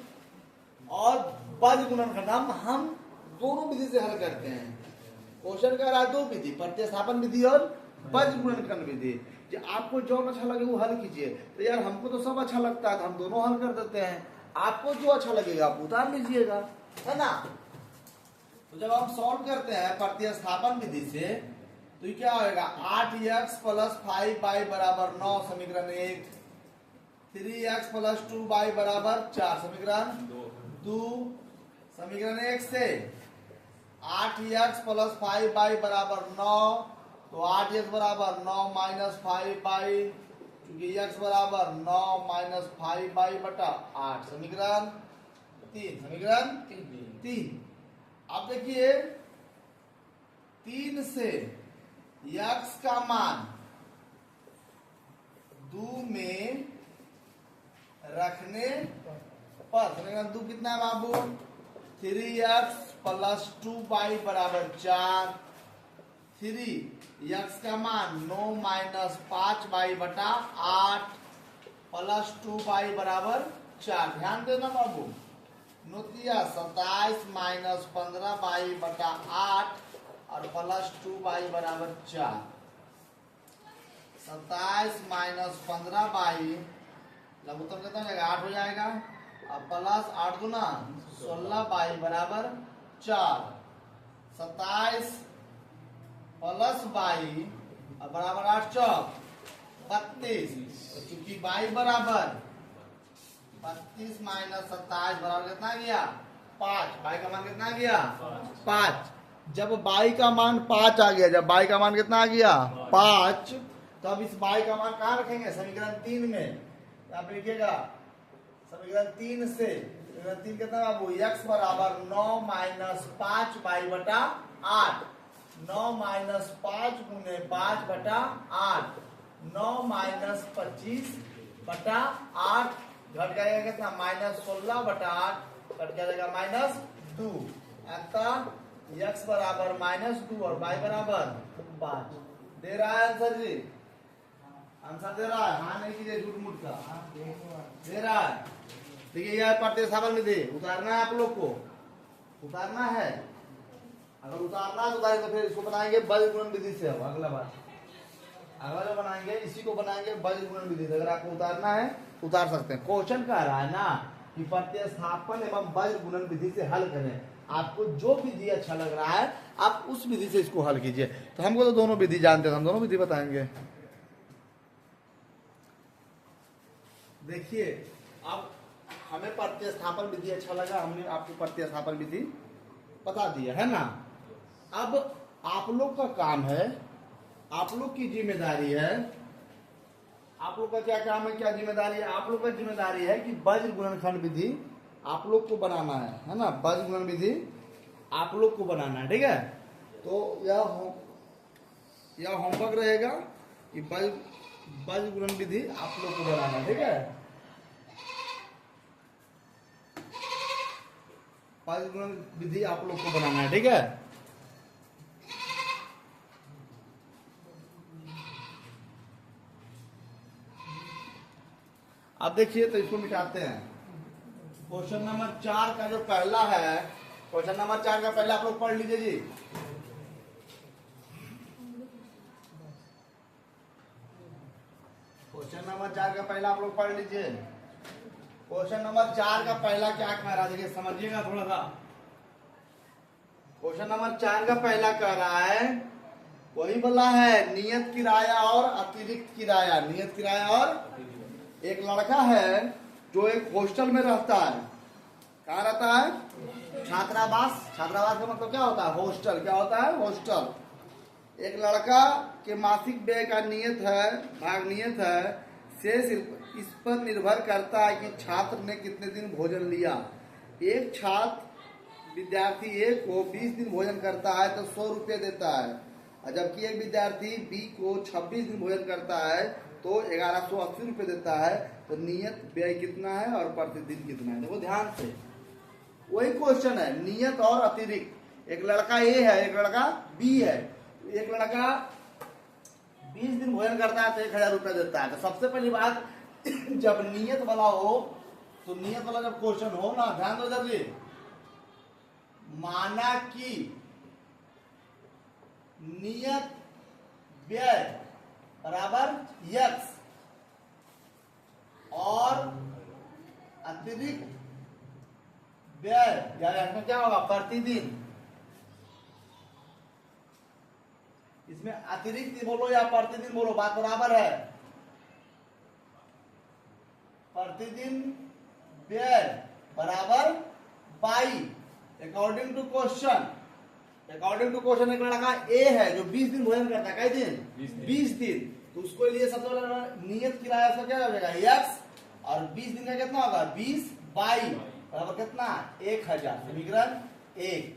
A: और बज्र गुणनखंड हम दोनों विधि से हल करते हैं। क्वेश्चन कह रहा है 2 विधि, प्रतिस्थापन विधि और बज्र गुणनखंड विधि। जो आपको जो अच्छा लगे वो हल कीजिए। तो यार हमको तो सब अच्छा लगता है तो हम दोनों हल कर देते हैं, आपको जो अच्छा लगेगा आप उतार लीजिएगा, है ना। तो जब हम सॉल्व करते हैं प्रतिस्थापन विधि से तो ये क्या होगा, 8x प्लस 5y बराबर 9 समीकरण 1, 3x प्लस 2y बराबर 4 समीकरण 2, समीकरण 1 से 8x प्लस 5y बराबर 9, तो 8x बराबर 9 माइनस 5y, क्योंकि x बराबर 9 माइनस 5y बटा 8 समीकरण 3, समीकरण 3। अब देखिए 3 से x का मान 2 में रखने पर समीकरण 2 कितना है बाबू, 3x प्लस 2y बराबर 4, 3x का मान 9 माइनस 5y बटा 8 प्लस 2y बराबर 4। ध्यान देना बाबू, नोतिया 27 माइनस 15y बटा 8 और प्लस 2y बराबर 4। 27 माइनस 15y लघुत्तम कितना हो जाएगा, 8 हो जाएगा, और प्लस 8 गुना 16y बराबर 4। 27 प्लस y और बराबर 8 चौक 32, चूंकि y बराबर 32 माइनस 27 बराबर कितना गया, 5। y का मान कितना गया, 5। जब y का मान 5 आ गया, जब y का मान कितना आ गया, 5, तब इस y का मान कहाँ रखेंगे, समीकरण 3 में। यहाँ पे लिखिएगा समीकरण 3 से, समीकरण 3 कितना बाबू, x बराबर 9 माइनस 5y बटा 8, 9 माइनस 5 गुने 5 बटा 8, 9 माइनस 25 बटा 8, घट जाएगा कितना, माइनस 16 बटा 8, घट जाएगा माइनस 2। अतः x बराबर माइनस 2 और y बराबर 5। दे रहा है आंसर जी, आंसर दे रहा है, हाँ नहीं कीजिए झूठ मूठ का, दे रहा है। देखिए यह प्रतिस्थापन विधि उतारना है, आप लोग को उतारना है। अगर उतारना है तो उतारे, तो फिर इसको बनाएंगे बज गुणन विधि से। अब अगला बार अगला जो बनाएंगे इसी को बनाएंगे बज गुणन विधि से। अगर आपको उतारना है उतार सकते हैं। क्वेश्चन कह रहा है ना कि प्रतिस्थापन एवं बज गुणन विधि से हल करें। आपको जो विधि अच्छा लग रहा है आप उस विधि से इसको हल कीजिए। तो हमको तो दोनों विधि जानते हैं, हम दोनों विधि बताएंगे। देखिए अब हमें प्रतिस्थापन विधि अच्छा लगा, हमने आपको प्रतिस्थापन विधि बता दिया है ना। अब आप लोग का काम है, आप लोग की जिम्मेदारी है, आप लोग का क्या काम है, क्या जिम्मेदारी है, आप लोग का जिम्मेदारी है कि वज्र गुणनखंड विधि आप लोग को बनाना है ना। वज्र गुणन विधि आप लोग को बनाना है, ठीक है। तो यह होमवर्क रहेगा कि वज्र गुणन विधि आप लोग को बनाना है, ठीक है। वज्र गुणन विधि आप लोग को बनाना है, ठीक है। अब देखिए तो इसको मिटाते हैं। क्वेश्चन नंबर 4 का जो पहला है, क्वेश्चन नंबर 4 का पहला आप लोग पढ़ लीजिए जी। क्वेश्चन नंबर 4 का पहला आप लोग पढ़ लीजिए। क्वेश्चन नंबर 4 का पहला क्या कह रहा है, देखिए समझिएगा थोड़ा सा। क्वेश्चन नंबर 4 का पहला कह रहा है, वही बोला है नियत किराया और अतिरिक्त किराया। नियत किराया और, एक लड़का है जो एक हॉस्टल में रहता है। कहाँ रहता है, छात्रावास। छात्रावास का मतलब क्या होता है, हॉस्टल। क्या होता है, हॉस्टल। एक लड़का के मासिक व्यय का नियत है, भाग नियत है, शेष इस पर निर्भर करता है कि छात्र ने कितने दिन भोजन लिया। एक छात्र विद्यार्थी ए को 20 दिन भोजन करता है तो 100 रुपये देता है, और जबकि एक विद्यार्थी बी को 26 दिन भोजन करता है तो 1180 रुपये देता है। तो नियत व्यय कितना है और प्रतिदिन कितना है। देखो ध्यान से, वही क्वेश्चन है, नियत और अतिरिक्त। एक लड़का ए है, एक लड़का बी है। एक लड़का 20 दिन भोजन करता है तो 1000 रुपया देता है। तो सबसे पहली बात, जब नियत वाला हो, तो नियत वाला जब क्वेश्चन हो ना, ध्यान दो इधर जी, माना कि नियत व्यय बराबर यक्स और अतिरिक्त व्यय या इसमें क्या होगा प्रतिदिन, इसमें अतिरिक्त बोलो या प्रतिदिन बोलो, बात बराबर है। प्रतिदिन व्यय बराबर by according to question. According to question एक लड़का ए है जो 20 दिन भोजन करता है, कई दिन 20 दिन, तो उसको लिए सबसे पहले नियत किराया उसका क्या हो जाएगा यक्स, और 20 दिन का कितना होगा 20 बाई बराबर कितना 1000। समीकरण एक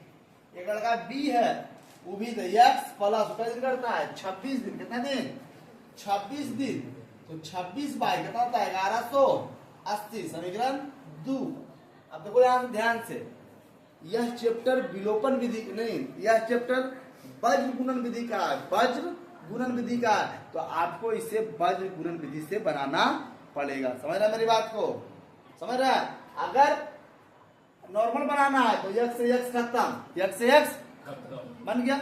A: लड़का बी है वो भी यक्स प्लस कई दिन करता है 26 दिन, कितना दिन 26 दिन, तो 26 बाई कितना होता है 1180। समीकरण 2। अब देखो यहां ध्यान से, यह चैप्टर विलोपन विधि नहीं, यह चैप्टर वज्र गुणन विधि का है, वज्र गुणन विधि का है, तो आपको इसे वज्र गुणन विधि से बनाना पड़ेगा। समझ रहा है मेरी बात को, समझ रहा है। अगर नॉर्मल बनाना है तो यक्स से यक्स खत्म, यक्स से यक्स बन गया,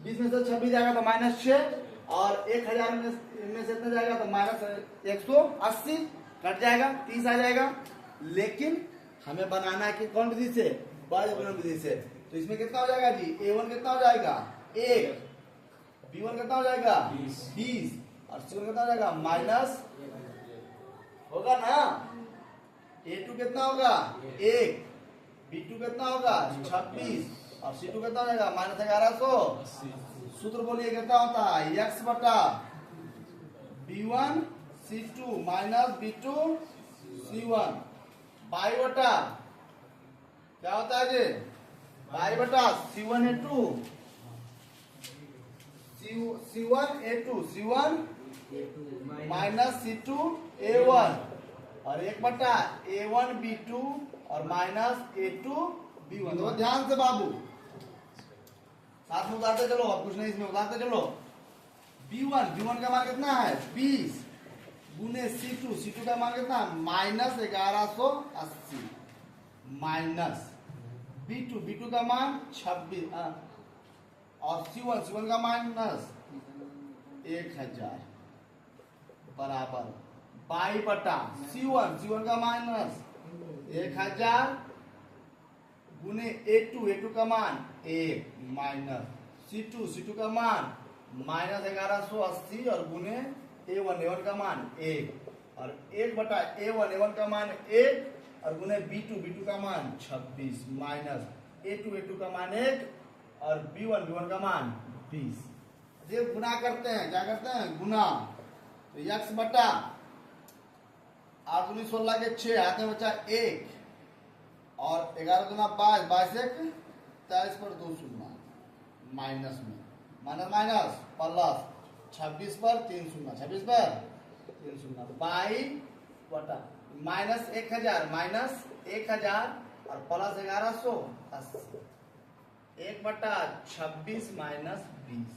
A: 20 में से 26 जाएगा तो -6, और 1000 में से इतना जाएगा तो -180 कट जाएगा, 30 आ जाएगा। लेकिन हमें बनाना है कि कौन विधि से, वज्र गुणन विधि से, तो इसमें कितना हो जाएगा जी, A1 कितना हो जाएगा 1, B1 कितना हो जाएगा 20, और C1 कितना हो जाएगा माइनस होगा ना, A2 कितना होगा 1, B2 कितना होगा 26, और C2 कितना हो जाएगा -1180। सूत्र बोलिए कितना होता है x बटा B1 C2 minus B2 C1 by बटा क्या होता है जी, बाई बटा C1 A2 C1 minus C2 A1, और 1 बटा A1 B2 और माइनस A2 B1। तो ध्यान से बाबू साथ में उतारते चलो, अब कुछ नहीं इसमें उतारते चलो। B1 का मान कितना है 20 गुने C2 का मान कितना है -1180 माइनस B2 का मान 26 और C1 का माइनस 1000 बराबर बाई बटा C1 का माइनस 1000 गुने A2 का मान 1 माइनस C2 का मान -1180 और गुने A1 का मान 1, और 1 बटा A1 का मान 1 और गुने B2 का मान 26 माइनस A2 का मान 1 और B1 का मान 20। ये गुना करते हैं, क्या करते हैं गुना, तो x बटा 8 दूनी 16 के 6 हाथ में बचा 1 और 11 दूना 22, 22 1 23 पर 2 शून्य माइनस में माइनस प्लस 26 पर 3 शून्य 26 पर 3 शून्य, तो बाई बटा -1000 और प्लस 1180 1 बटा 26 माइनस 20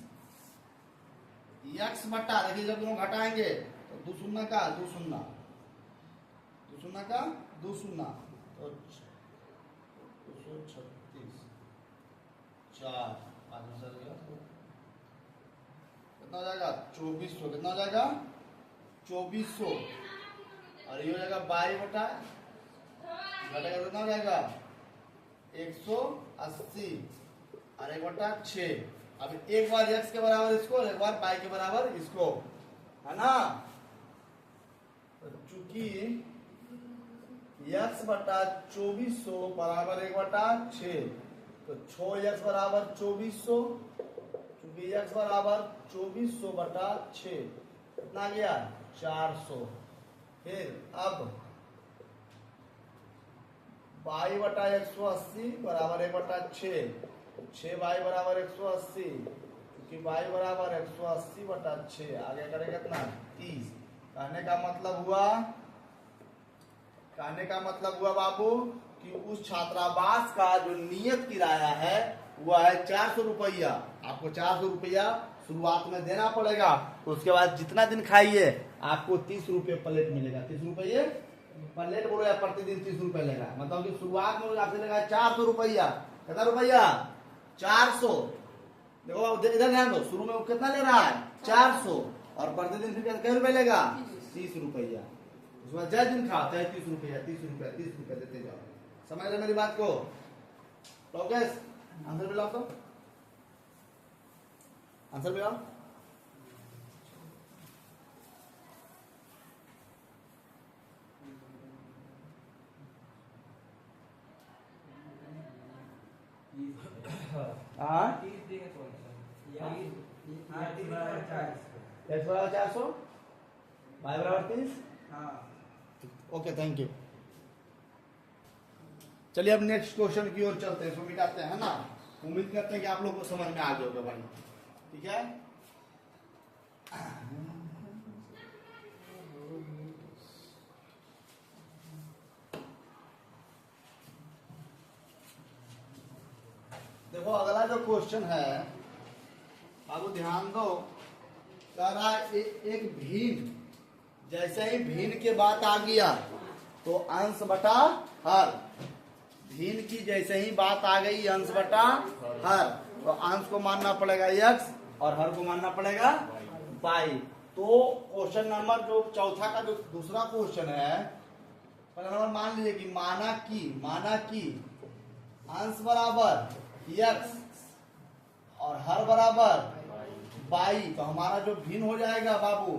A: x बटा, देखिए जब दोनों घटाएंगे तो 2 शून्य का 2 शून्य तो 236 4 5 में चल गया, कितना हो जाएगा 2400, कितना हो जाएगा 2400, और ये हो जाएगा 22 बटा घटेगा कितना हो जाएगा 180 और 1 बटा 6। अब एक बार x के बराबर इसको और एक बार y के बराबर इसको, है ना। तो चूंकि x बटा 2400 बराबर 1 बटा 6, तो 6x बराबर 2400, चूंकि x बराबर 2400 बटा 6 कितना गया 400। फिर अब y बटा 180 बराबर 1 बटा 6y बराबर 180, क्योंकि y बराबर 180 बटा 6 आगे करेगा कितना 30। कहने का मतलब हुआ बाबू कि उस छात्रावास का जो नियत किराया है वह है 400 रुपया। आपको 400 रुपया शुरुआत में देना पड़ेगा, उसके बाद जितना दिन खाइए आपको 30 रुपये प्लेट मिलेगा। 30 रुपये प्लेट बोलो या प्रतिदिन 30 रुपये लेगा, मतलब कि शुरुआत में आपसे लेगा 400 रुपया। कितना रुपया 400। देखो इधर ध्यान दो, शुरू में वो कितना ले रहा है 400, और प्रतिदिन फिर कै रुपये लेगा 30 रुपया। उसके बाद जय दिन खाओ चाहे 30 रुपया 30 रुपया 30 रुपया देते जाओ। समझ रहे मेरी बात को? लोकेश आंसर मिलाओ तो, आंसर मिलाओ। हाँ 400 y बराबर 30। Okay thank you. चलिए अब नेक्स्ट क्वेश्चन की ओर चलते हैं, इसको मिटाते हैं ना। उम्मीद करते हैं कि आप लोग को समझ में आ गया होगा भाई, ठीक है। देखो अगला जो क्वेश्चन है आपको ध्यान दो, कह रहा है एक भिन्न, जैसे ही भिन्न के बात आ गया तो अंश बटा हर, भिन्न की जैसे ही बात आ गई अंश बटा हर, तो अंश को मानना पड़ेगा x और हर को मानना पड़ेगा y। तो क्वेश्चन नंबर जो चौथा का जो दूसरा क्वेश्चन है, पहला नंबर मान लीजिए कि माना कि अंश बराबर x और हर बराबर y, तो हमारा जो भिन्न हो जाएगा बाबू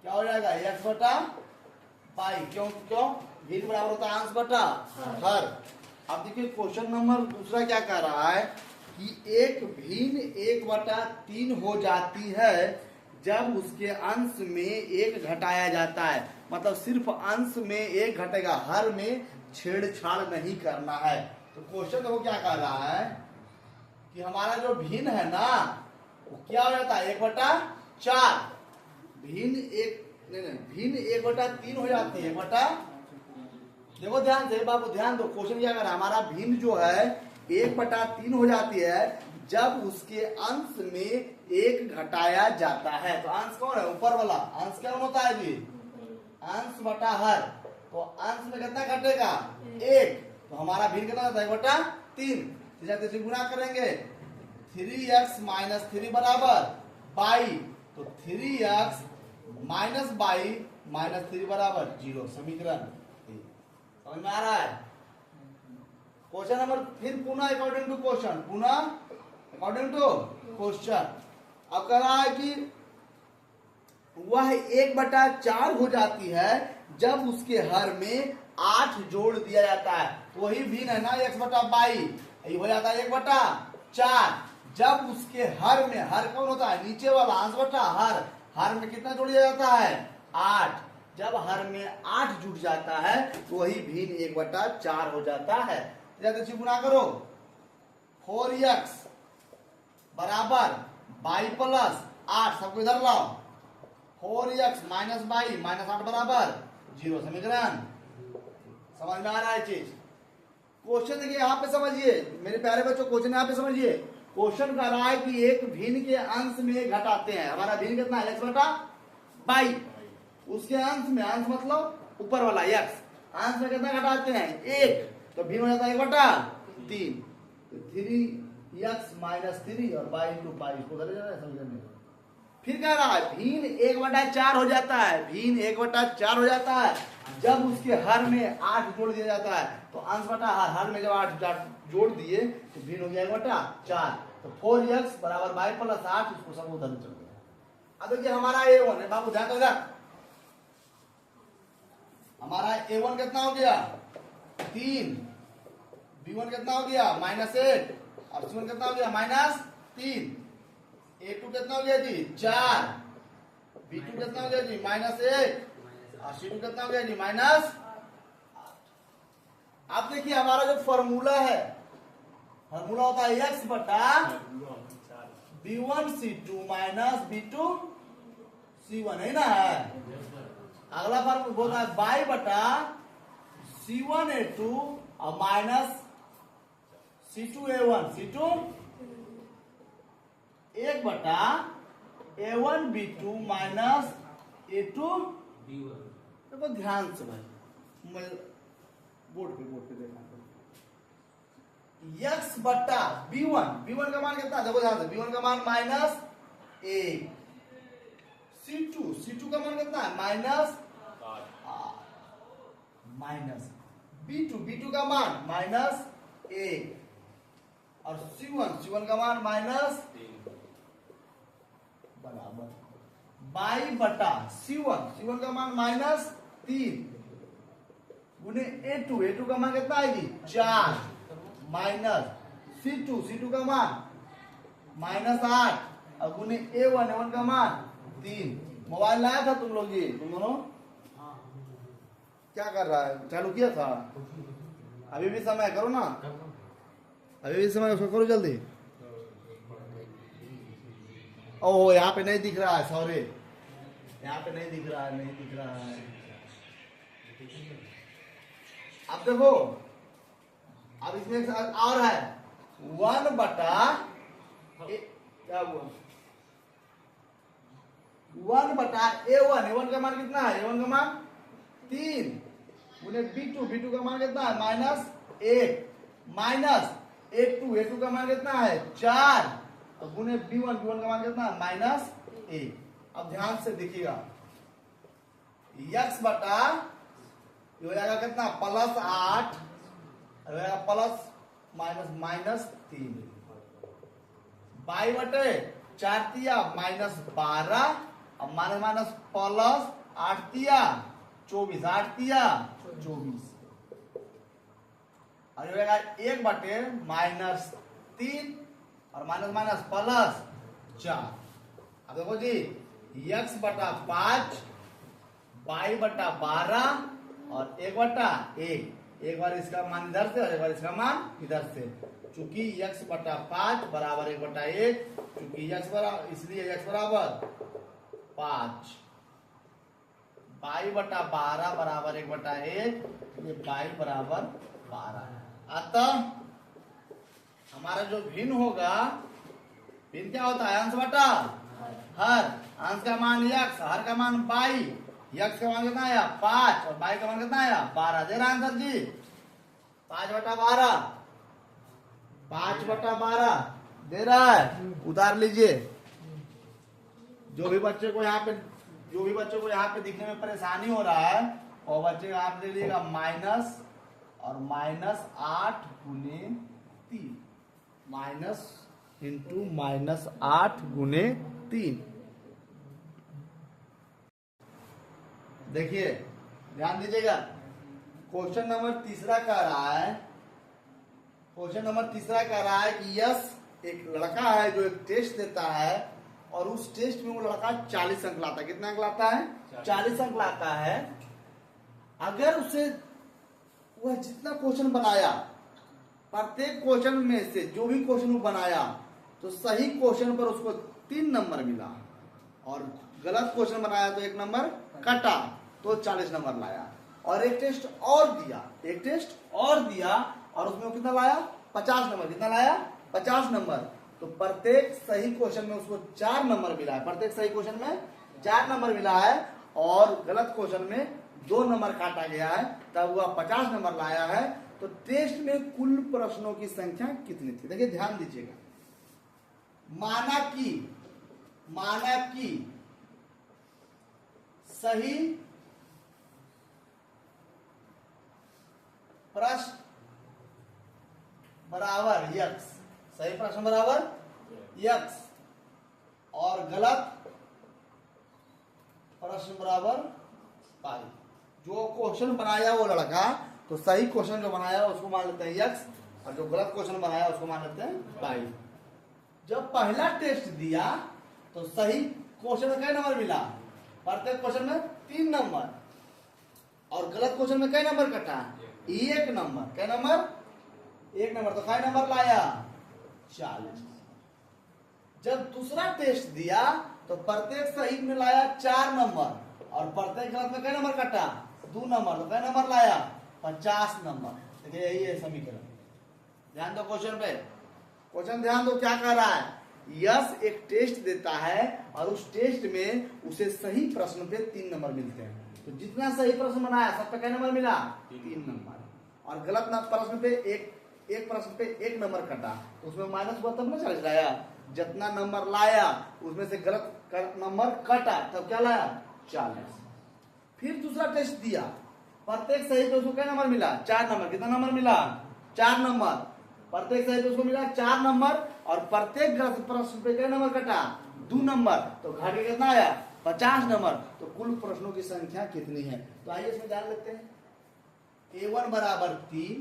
A: क्या हो जाएगा x बटा y। क्यों भिन्न बराबर होता है अंश बटा हर। अब देखिए क्वेश्चन नंबर दूसरा क्या कह रहा है कि एक भिन्न 1/3 हो जाती है जब उसके अंश में 1 घटाया जाता है। मतलब सिर्फ अंश में 1 घटेगा, हर में छेड़छाड़ नहीं करना है। तो क्वेश्चन देखो क्या कह रहा है कि हमारा जो भिन्न है ना वो क्या हो जाता है 1/4। भिन्न 1/3 हो जाती है, 1/। देखो ध्यान से बाबू ध्यान दो, क्वेश्चन क्या कर रहा है, हमारा भिन्न जो है 1/3 हो जाती है जब उसके अंश में 1 घटाया जाता है। तो अंश कौन है? ऊपर वाला अंश क्या होता है जी? अंश बटा हर। तो अंश में कितना घटेगा 1, तो हमारा भिन्न कितना होता है 1/3। तो गुणा करेंगे 3x माइनस 3 बराबर y, तो 3x माइनस y माइनस 3 बराबर 0। समीकरण समझ में आ रहा है? क्वेश्चन नंबर फिर पुनः अकॉर्डिंग टू क्वेश्चन अब कह रहा है कि वह 1/4 हो जाती है जब उसके हर में 8 जोड़ दिया जाता है। तो वही भिन्न है ना x बटा y, ये हो जाता है 1/4 जब उसके हर में, हर कौन होता है नीचे वाला अंश बटा हर में कितना जोड़ दिया जाता है 8। जब हर में 8 जुड़ जाता है तो वही भिन्न 1/4 हो जाता है। जैसे गुणा करो 4x बराबर y प्लस 8, सबको इधर लाओ, 4x माइनस y माइनस 8 बराबर 0। समीकरण समझ में आ रहा है चीज? क्वेश्चन देखिए यहाँ पे समझिए मेरे प्यारे बच्चों, क्वेश्चन यहाँ पे समझिए। क्वेश्चन कर रहा है कि एक भिन्न के अंश में घटाते हैं, हमारा भिन्न कितना है x बटा y, उसके अंश में, अंश मतलब ऊपर वाला x, अंश में कितना घटाते हैं 1, तो भिन्न हो जाता है 1/3। तो 3x माइनस 3 और y इंटू पाई, इसको कर समझने। फिर कह रहा है भिन्न 1/4 हो जाता है, भिन्न 1/4 हो जाता है जब उसके हर में 8 जोड़ दिया जाता है। तो अंश बटा हर में जब 8 जोड़ दिए तो भिन्न हो गया 1/4। तो 4x बराबर y प्लस 8, इसको सब उधर चल गया। अब देखिए हमारा a1 है बाबू, ध्यान देगा, हमारा a1 कितना हो गया 3, b1 कितना हो गया -8 और c1 कितना हो गया -3, a2 कितना हो गया जी 4, b2 कितना हो गया जी -1 और c2 कितना हो गया जी -8। आप देखिए हमारा जो फॉर्मूला है, फॉर्मूला होता है x बटा b1c2 माइनस b2 c1 है ना। अगला फॉर्मूला होता है y बटा c1a2 और माइनस c2a1, c2 1 बटा a1b2 माइनस a2 b1। देखो ध्यान से भाई, बोर्ड पे देखना, x बटा b1 का मान कितना, देखो ध्यान से, b1 का मान -1, C2 का मान कितना है माइनस माइनस B2 का मान माइनस 1 और C1 का मान माइनस बराबर बाई बटा C1 का मान माइनस 3 गुने A2 का मान कितना आएगी 4 माइनस C2 का मान माइनस 8 और गुने A1 का मान 3। मोबाइल लाया था तुम लोग, ये तुम दोनों क्या कर रहा है, चालू किया था? अभी भी समय करो ना, अभी भी समय, उसको करो जल्दी। ओह यहाँ पे नहीं दिख रहा है, सॉरी यहाँ पे नहीं दिख रहा है। अब देखो, अब इसमें एक और है 1 बटा क्या हुआ 1 बटा A1 का मान कितना है, A1 का मान 3 गुने B2 का मान कितना है माइनस 1 माइनस A2 का मान कितना है 4 और गुने B1 का मान कितना है माइनस 1। अब ध्यान से देखिएगा, x बटा ये हो जाएगा कितना प्लस 8 प्लस माइनस 3 बाई बटे 4 तिया माइनस 12 और माइनस प्लस 8 तिया 24 8 तिया 24 और ये 1 बटे माइनस 3 और माइनस प्लस 4। अब देखो जी x बटा 5 बाई बटा 12 और 1 बटा 1, एक बार इसका मान इधर से और एक बार इसका मान इधर से, चूंकि x बटा 5 बराबर 1 बटा 1, चूंकि x बराबर इसलिए x बराबर 5 बाई बटा 12 बराबर 1 बटा 1, ये बाई बराबर 12। अतः हमारा जो भिन्न होगा, भिन्न क्या होता है अंश बटा हर, अंश का मान x, हर का मान बाई, x का मान कितना आया 5 और बाई का मान कितना आया 12। दे रहा आंसर जी 5 बटा 12, 5 बटा 12 दे रहा है, उतार लीजिए। जो भी बच्चे को यहाँ पे दिखने में परेशानी हो रहा है और बच्चे का आप ले लीजिएगा माइनस और माइनस 8 गुने 3, माइनस इंटू माइनस 8 गुने 3। देखिए ध्यान दीजिएगा, क्वेश्चन नंबर तीसरा कह रहा है कि यस एक लड़का है जो एक टेस्ट देता है और उस टेस्ट में वो लड़का 40 अंक लाता है। कितना अंक लाता है 40 अंक लाता है। अगर उसे वह जितना क्वेश्चन बनाया, प्रत्येक क्वेश्चन में से जो भी क्वेश्चन वो बनाया तो सही क्वेश्चन पर उसको 3 नंबर मिला और गलत क्वेश्चन बनाया तो 1 नंबर कटा तो 40 नंबर लाया। और एक टेस्ट और दिया और उसमें कितना लाया 50 नंबर। कितना लाया 50 नंबर। तो प्रत्येक सही क्वेश्चन में उसको 4 नंबर मिला है, प्रत्येक सही क्वेश्चन में 4 नंबर मिला है और गलत क्वेश्चन में 2 नंबर काटा गया है, तब वह 50 नंबर लाया है। तो टेस्ट में कुल प्रश्नों की संख्या कितनी थी? देखिए ध्यान दीजिएगा, माना कि सही प्रश्न बराबर x, सही प्रश्न बराबर x और गलत प्रश्न बराबर पाई। जो क्वेश्चन बनाया वो लड़का, तो सही क्वेश्चन जो बनाया उसको मान लेते हैं x और जो गलत क्वेश्चन बनाया उसको मान लेते हैं पाई। जब पहला टेस्ट दिया तो सही क्वेश्चन में कितने नंबर मिला? प्रत्येक क्वेश्चन में 3 नंबर और गलत क्वेश्चन में कितने नंबर कटा? 1 नंबर। क्या नंबर? 1 नंबर। तो कितने नंबर लाया? 40। जब दूसरा टेस्ट दिया तो प्रत्येक सही में लाया 4 नंबर और प्रत्येक गलत में कितने नंबर कटा? 2 नंबर। तो कितने नंबर लाया? 50 नंबर। देखिए यही है समीकरण। ध्यान दो क्वेश्चन पे, क्वेश्चन ध्यान दो क्या कह रहा है। यस एक टेस्ट देता है और उस टेस्ट में उसे सही प्रश्न पे 3 नंबर मिलते हैं। तो जितना सही प्रश्न बनाया सब पे कितने नंबर मिला? 3 नंबर। और गलत प्रश्न पे एक प्रश्न पे 1 नंबर कटा तो उसमें माइनस हुआ तब ना 40 लाया। जितना नंबर लाया उसमें से गलत नंबर कटा, तब क्या लाया 40। फिर दूसरा टेस्ट दिया, प्रत्येक सही पे उसको क्या नंबर मिला 4 नंबर। कितना नंबर मिला 4 नंबर। प्रत्येक सही पे उसको मिला 4 नंबर और प्रत्येक गलत प्रश्न पे क्या नंबर कटा 2 नंबर, तो घट के कितना आया 50 नंबर। तो कुल प्रश्नों की संख्या कितनी है, तो आइए इसमें जान लेते हैं। A1 बराबर 3,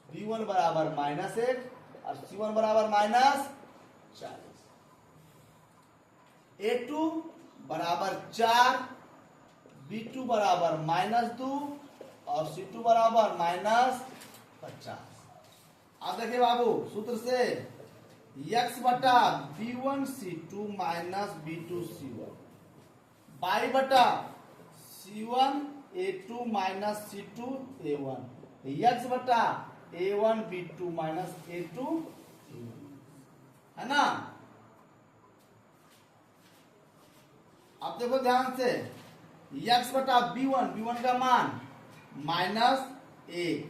A: B1 बराबर -1 और C1 बराबर -40। A2 बराबर 4, B2 बराबर -2 और C2 बराबर -50। अब देखिए बाबू सूत्र से x बटा B1 C2 minus B2 C1, y बटा C1 A2 minus C2 A1, x बटा A1 B2 माइनस A2 है ना। अब देखो ध्यान से, x बटा B1 का मान -1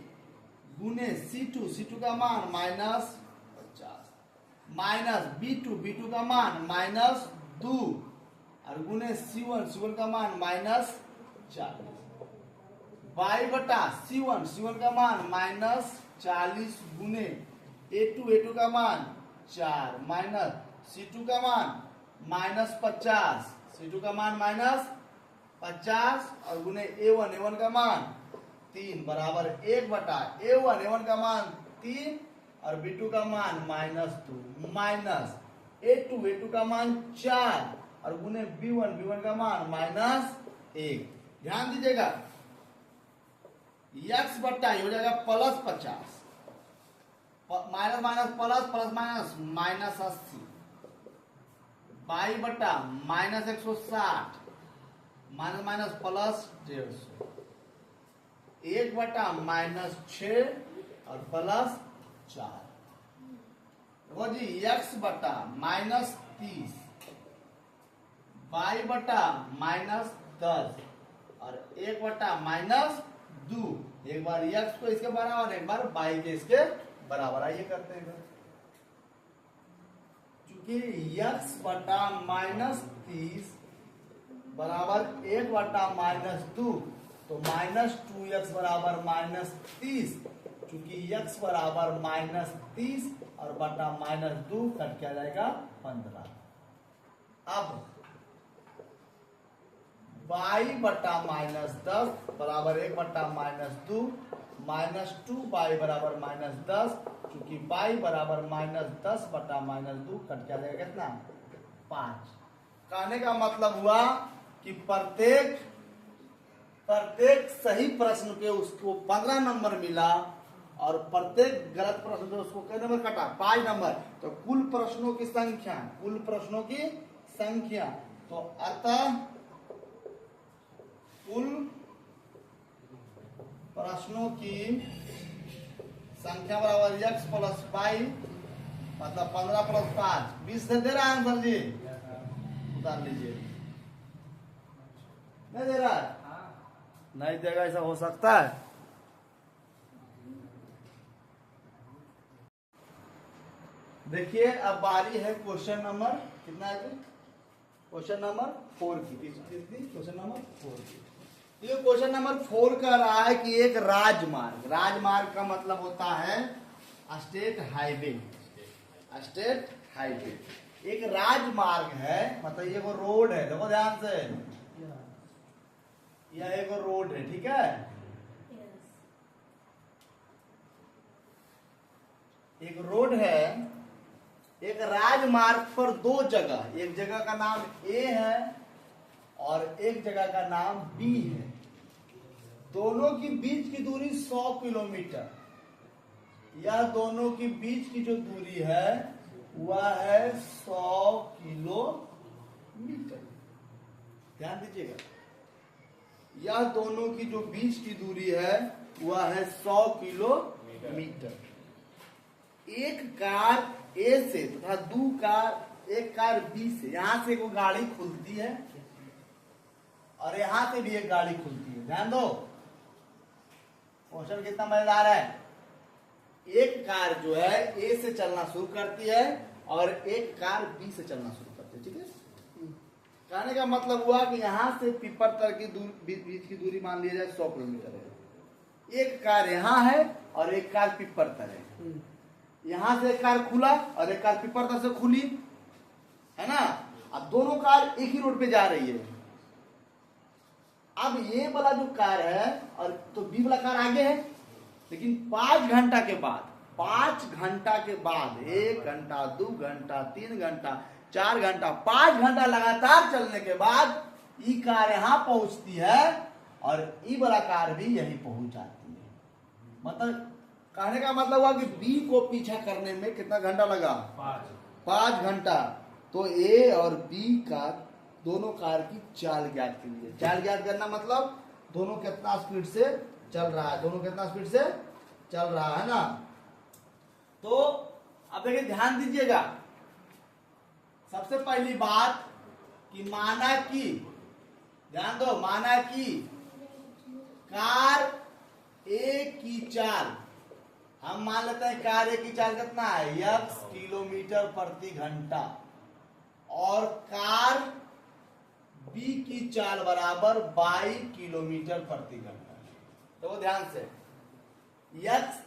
A: गुने C2 का मान -50 माइनस B2 का मान -2 और गुने C1 का मान -40, y बटा C1 का मान -40 गुने A2 का मान 4 माइनस C2 का मान -50, C2 का मान -50 और गुने A1 का मान 3 बराबर 1 बटा A1 का मान 3 और B2 का मान -2 माइनस A2 का मान 4 और गुने B1 का मान -1। ध्यान दीजिएगा, x बट्टा हो जाएगा +50, minus minus plus plus minus -80, y बट्टा -160 माइनस माइनस प्लस 150, 1 बटा -6 और प्लस 4। देखो जी x बटा -30, y बटा -10 और 1 बटा -2। एक बार x को इसके बराबर, एक बार y के इसके बराबर। आइए करते हैं, चूंकि x बटा -30 बराबर 1 बटा -2 तो -2x बराबर -30, चूंकि x बराबर -30 और बटा -2 कट क्या जाएगा 15। अब y बटा -10 बराबर 1 बटा -2 -2y बराबर -10, चूंकि y बराबर -10 बटा -2 कट क्या जाएगा कितना 5। कहने का मतलब हुआ कि प्रत्येक सही प्रश्न पे उसको 15 नंबर मिला और प्रत्येक गलत प्रश्न पे उसको कितने नंबर कटा 5 नंबर। तो कुल प्रश्नों की संख्या तो अतः कुल प्रश्नों की संख्या बराबर x प्लस 5 मतलब 15 प्लस 5 20 से दे रहा है आंसर जी, उतार लीजिए। नहीं दे रहा है, नहीं देगा, ऐसा हो सकता है। देखिए अब बारी है क्वेश्चन नंबर कितना है, क्वेश्चन नंबर 4 की। क्वेश्चन नंबर 4 की। ये क्वेश्चन नंबर 4 कह रहा है कि एक राजमार्ग का मतलब होता है स्टेट हाईवे। एक राजमार्ग है मतलब ये वो रोड है, देखो ध्यान से, यह एक रोड है, ठीक है। एक रोड है, एक राजमार्ग पर 2 जगह, एक जगह का नाम A है और एक जगह का नाम B है। दोनों की बीच की दूरी 100 किलोमीटर। यह दोनों की बीच की जो दूरी है वह है 100 किलोमीटर। ध्यान दीजिएगा, यह दोनों की जो बीच की दूरी है वह है 100 किलोमीटर। एक कार A से तथा एक कार B से, यहां से एक गाड़ी खुलती है और यहां से भी एक गाड़ी खुलती है। ध्यान दो, क्वेश्चन कितना मजेदार है। एक कार जो है A से चलना शुरू करती है और एक कार बी से चलना शुरू करती है। ठीक है, कहने का मतलब हुआ कि यहाँ से पिपर तक की बीच की दूरी मान लिया जाए 100 किलोमीटर है। एक कार यहाँ है और एक कार पिपर तक है। यहाँ से एक कार खुला और एक कार पिपर तक से खुली, है ना। अब दोनों कार एक ही रोड पे जा रही है। अब ये वाला जो कार है और तो बी वाला कार आगे है, लेकिन 5 घंटा के बाद, 5 घंटा के बाद, 1 घंटा, 2 घंटा, 3 घंटा, 4 घंटा, 5 घंटा लगातार चलने के बाद ई कार यहाँ पहुंचती है और ई वाला कार भी यही पहुंच जाती है। मतलब कहने का मतलब हुआ कि बी को पीछा करने में कितना घंटा लगा? 5 घंटा। तो ए और बी का दोनों कार की चाल ज्ञात कीजिए। चाल ज्ञात करना मतलब दोनों कितना स्पीड से चल रहा है, दोनों कितना स्पीड से चल रहा है ना। तो अब देखिए, ध्यान दीजिएगा, सबसे पहली बात कि माना कि, ध्यान दो, माना कि कार ए की चाल, हम मान लेते हैं कार ए की चाल कितना है? x किलोमीटर प्रति घंटा, और कार बी की चाल बराबर 22 किलोमीटर प्रति घंटा। तो ध्यान से,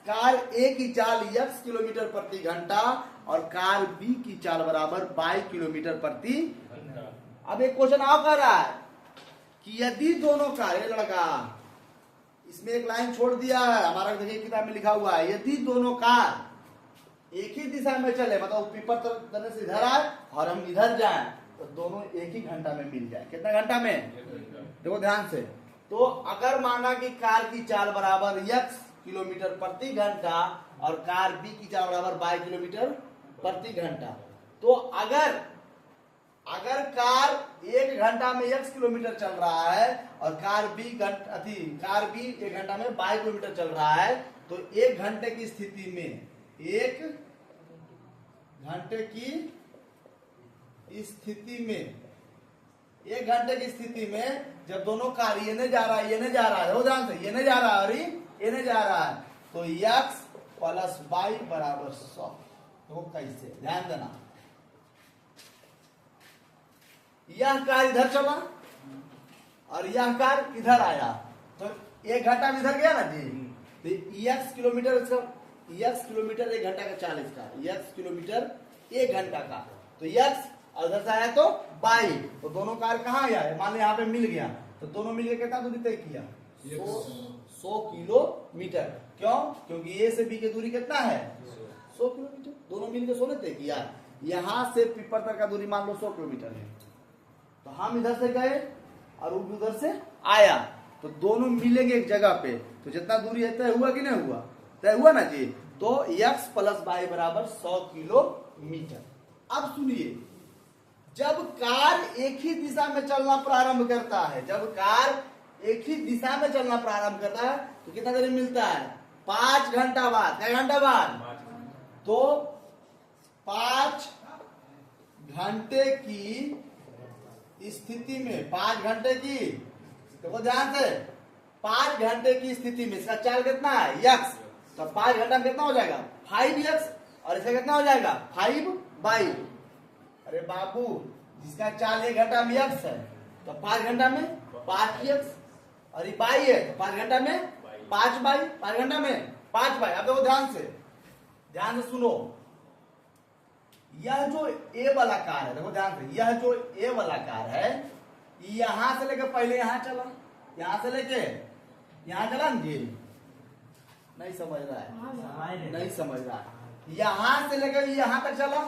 A: कार ए की चाल x किलोमीटर प्रति घंटा और कार बी की चाल बराबर 22 किलोमीटर प्रति घंटा। अब एक क्वेश्चन आप कर रहा है कि यदि दोनों कार, ये लड़का इसमें एक लाइन छोड़ दिया है, हमारा देखिए किताब में लिखा हुआ है, यदि दोनों कार एक ही दिशा में चले, मतलब पीपर तरफ से इधर आए और हम इधर जाएं, तो दोनों एक ही घंटा में मिल जाए। कितना घंटा में? देखो ध्यान से, तो अगर माना कि कार की चाल बराबर x किलोमीटर प्रति घंटा और कार बी की चाल बराबर 22 किलोमीटर प्रति घंटा, तो अगर कार 1 घंटा में x किलोमीटर चल रहा है और कार बी 1 घंटा में 22 किलोमीटर चल रहा है, तो 1 घंटे की स्थिति में, 1 घंटे की स्थिति में जब दोनों कार ये नहीं जा रहा है, ये नहीं जा रहा है, ध्यान से, ये नहीं जा रहा है और ये नहीं जा रहा है, तो x प्लस y बराबर 100। तो कैसे? ध्यान देना, यह कार इधर चला और यह कार इधर आया, तो 1 घंटा में इधर गया ना जी। तो x किलोमीटर, इसका x किलोमीटर 1 घंटा का चाल, इसका x किलोमीटर 1 घंटा का, तो x और उधर से आया तो 22, तो दोनों कार कहाँ आया? मान लो यहाँ पे मिल गया, तो दोनों मिलकर कितना दूरी तय किया? 100 किलोमीटर। क्यों? क्योंकि ए से बी की दूरी कितना है? 100 किलोमीटर। दोनों मिलकर 100 तय किया। यहाँ से पिपर तक का दूरी मान लो 100 किलोमीटर है, तो हम इधर से गए और वो उधर से आया, तो दोनों मिलेंगे एक जगह पे, तो जितना दूरी है तय हुआ कि नहीं हुआ? तय हुआ ना जी। तो x प्लस y बराबर 100 किलोमीटर। अब सुनिए, जब कार एक ही दिशा में चलना प्रारंभ करता है, तो कितना देर मिलता है? 5 घंटा बाद। क्या घंटा बाद? तो 5 घंटे की स्थिति में, 5 घंटे की, देखो ध्यान से, 5 घंटे की स्थिति में इसका चाल कितना है? x। तो 5 घंटा में कितना हो जाएगा? 5x, और इसका कितना हो जाएगा? 5y। अरे बाबू, जिसका चाल 1 घंटा में x है, तो 5 घंटा में 5x, और ये y है, तो 5 घंटा में 5y, 5 घंटा में 5y। अब देखो ध्यान से सुनो, यह जो ए वाला कार है, देखो ध्यान से, यह जो ए वाला कार है, यहां से लेकर पहले यहां चला, यहां से लेके यहां चला ना जी। नहीं समझ रहा है? नहीं समझ रहा है। यहां से लेकर यहां तक चला,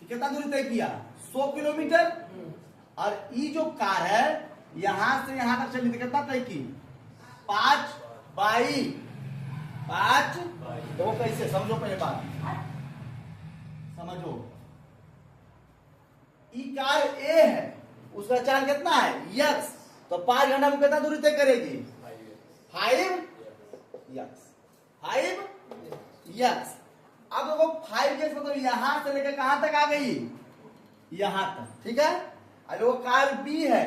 A: कितना दूरी तय किया? 100 किलोमीटर। और ये जो कार है यहां से यहां तक चली, कितना तय की? 5y। तो कैसे समझो, पहले बात समझो। ई कार ए है, उसका चाल कितना है? x। तो 5 घंटा में कितना दूरी तय करेगी? 5x। अब देखो 5x मतलब यहां से लेकर कहां तक आ गई? यहां तक, ठीक है। अब वो कार बी है,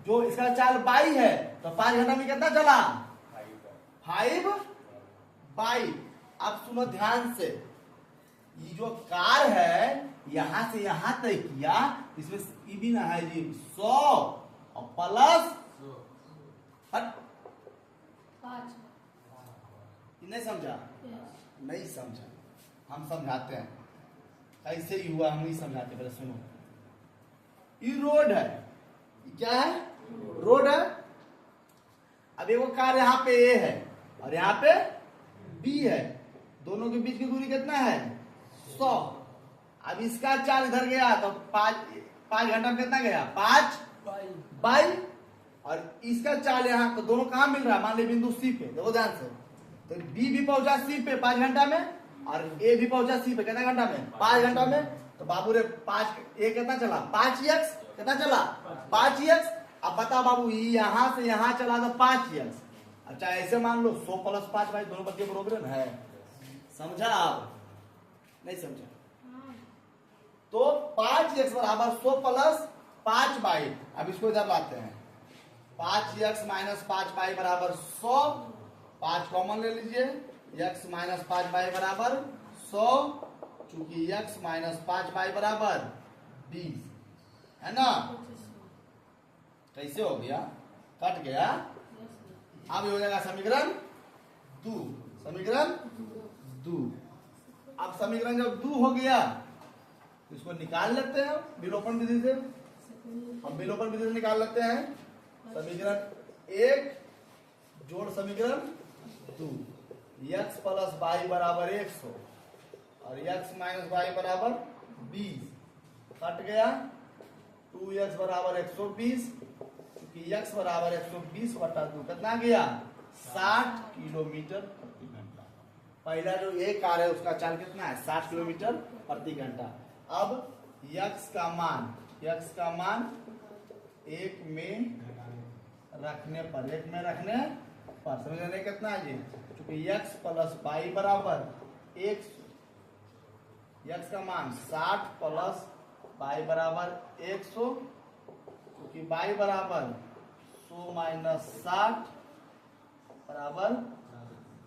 A: जो इसका चाल y है, तो 5 घंटा में कितना चला? 5y। अब सुनो ध्यान से, ये जो कार है यहां से यहां तय किया, इसमें ई भी ना है जी 100 और प्लस
B: 5।
A: नहीं समझा? नहीं समझा, हम समझाते हैं ऐसे ही हुआ, हम नहीं समझाते। पहले सुनो, ये रोड है, ये क्या है? रोड है। अब एगो कार यहाँ पे ए है और यहाँ पे बी है, दोनों के बीच की दूरी कितना है? 100। अब इसका चाल इधर गया तो 5 घंटा में कितना गया? 5 बाई, और इसका चाल यहाँ, तो दोनों कहाँ मिल रहा है? मान ली बिंदु सी पे, देखो ध्यान से, तो बी भी पहुंचा सी पे 5 घंटा में और ए भी पहुंचा सी पे कितना घंटा में? 5 घंटा में। तो बाबू रे 5 ए कितना चला? 5x कितना चला? 5x। अब बता बाबू, यहाँ से यहाँ चला तो 5x। अच्छा ऐसे मान लो 100 प्लस 5 भाई, दोनों बच्चे बरोबर है। समझा आप? नहीं समझा? तो 5x बराबर 100 प्लस 5 बाई। अब इसको इधर लाते हैं, 5x माइनस 5 बाई बराबर 100, 5 कॉमन ले लीजिए, x माइनस 5 बाई बराबर 100, चूंकि x माइनस 5 बाई बराबर 20 है ना। कैसे हो गया? कट गया। अब हो जाएगा समीकरण 2, समीकरण 2। अब समीकरण जब 2 हो गया तो इसको निकाल लेते हैं विलोपन विधि से। हम विलोपन विधि से निकाल लेते हैं समीकरण 1 जोड़ समीकरण 2, x प्लस वाई बराबर 100 और x माइनस वाई बराबर 20, कट गया। 2x बराबर 120, क्योंकि x बराबर 120 बटा 2 कितना गया? 60 किलोमीटर प्रति घंटा। पहला जो एक कार है उसका चाल कितना है? 60 किलोमीटर प्रति घंटा। अब x का मान 1 में रखने पर समझ रहे कितना है जी? क्योंकि x प्लस वाई बराबर 100, x का मान 60 प्लस वाई बराबर 100, क्योंकि वाई बराबर 100 माइनस 60 बराबर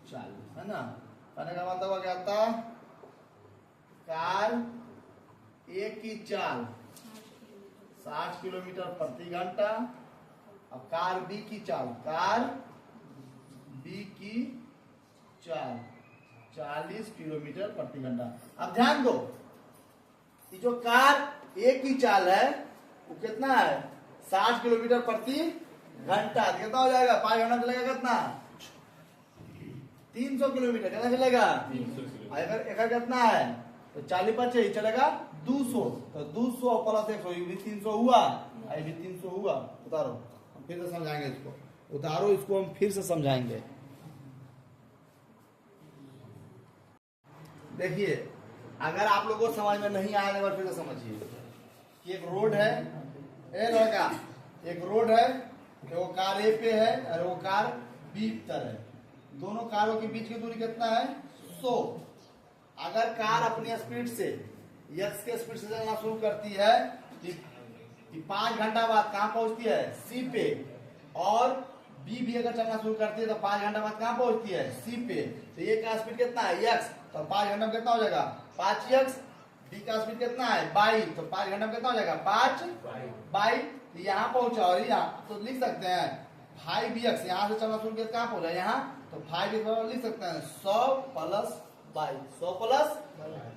A: 40 है ना। कहने का मतलब क्या था? कार ए की चाल 60 किलोमीटर प्रति घंटा, अब कार बी की चाल 40 किलोमीटर प्रति घंटा। अब ध्यान दो, ये जो कार ए की चाल है वो कितना है? 60 किलोमीटर प्रति घंटा। कितना हो जाएगा? 5 घंटा चलेगा कितना? 300 किलोमीटर। कितना चलेगा? अगर कितना है तो 40 पर चाहिए चलेगा 200, तो 200 प्लस 100 ये भी 300 हुआ, ये भी 300 हुआ। उतारो, हम फिर से समझाएंगे इसको, उतारो इसको हम फिर से समझाएंगे। देखिए, अगर आप लोगों को समझ में नहीं आया तो फिर से समझिए कि एक रोड है, ए लड़का, एक रोड है, वो कार ए पे है और वो कार बी पर है। दोनों कारों के बीच की दूरी कितना है? 100। अगर कार अपनी स्पीड से x के स्पीड से चलना शुरू करती है कि 5 घंटा बाद कहां पहुंचती है? सी पे, और बी भी अगर चलना शुरू करती है तो 5 घंटा बाद कहां पहुंचती है? सी पे। तो ये का स्पीड कितना है? x, तो 5 घंटा में कितना हो जाएगा? 5x। बी का स्पीड कितना है? 22, तो 5 घंटा में कितना हो जाएगा? 5 बाई। तो यहाँ पहुंचा और यहाँ तो लिख सकते हैं 5x, यहाँ से चलना शुरू किया कहां पहुंचा? यहाँ, तो 5 लिख सकते हैं 100 प्लस 22, 100 प्लस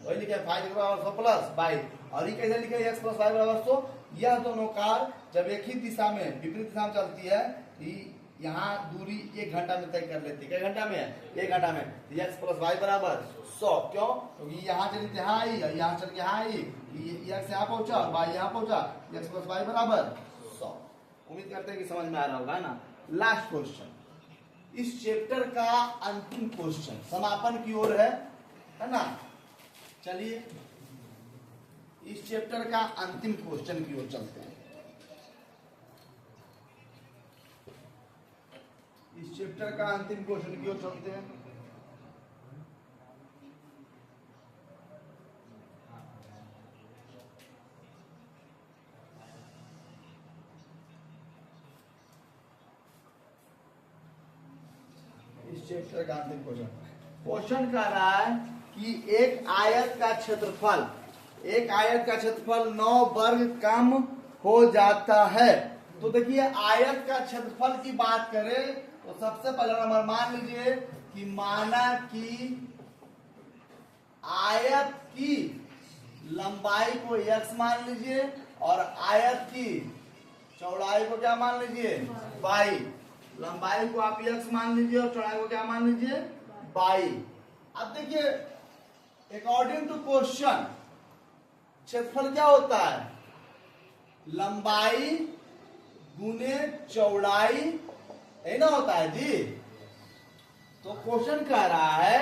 A: वही लिखे 5 बराबर 100 प्लस 22। और ये कैसे लिखे? x प्लस वाई बराबर 100। यह दोनों कार जब एक ही दिशा में, विपरीत दिशा में चलती है, यहाँ दूरी 1 घंटा में तय कर लेती है। कितने घंटा में? 1 घंटा में। x प्लस वाई बराबर 100। क्यों? क्योंकि यहाँ चली तो यहाँ आई, यहाँ चल के यहाँ आई, x यहाँ पहुंचा और y यहाँ पहुंचा, x प्लस वाई बराबर 100। उम्मीद करते हैं कि समझ में आ रहा होगा ना। लास्ट क्वेश्चन, इस चैप्टर का अंतिम क्वेश्चन, समापन की ओर है ना। चलिए इस चैप्टर का अंतिम क्वेश्चन की ओर चलते हैं। इस चैप्टर का अंतिम क्वेश्चन की ओर चलते हैं। इस चैप्टर का अंतिम क्वेश्चन कर रहा है कि एक आयत का क्षेत्रफल एक आयत का क्षेत्रफल 9 वर्ग कम हो जाता है। तो देखिए आयत का क्षेत्रफल की बात करें तो सबसे पहला नंबर मान लीजिए कि माना कि आयत की लंबाई को x मान लीजिए और आयत की चौड़ाई को क्या मान लीजिए y। लंबाई को आप x मान लीजिए और चौड़ाई को क्या मान लीजिए y। अब देखिए अकॉर्डिंग टू क्वेश्चन क्षेत्रफल क्या होता है, लंबाई गुने चौड़ाई है ना होता है जी। तो क्वेश्चन कह रहा है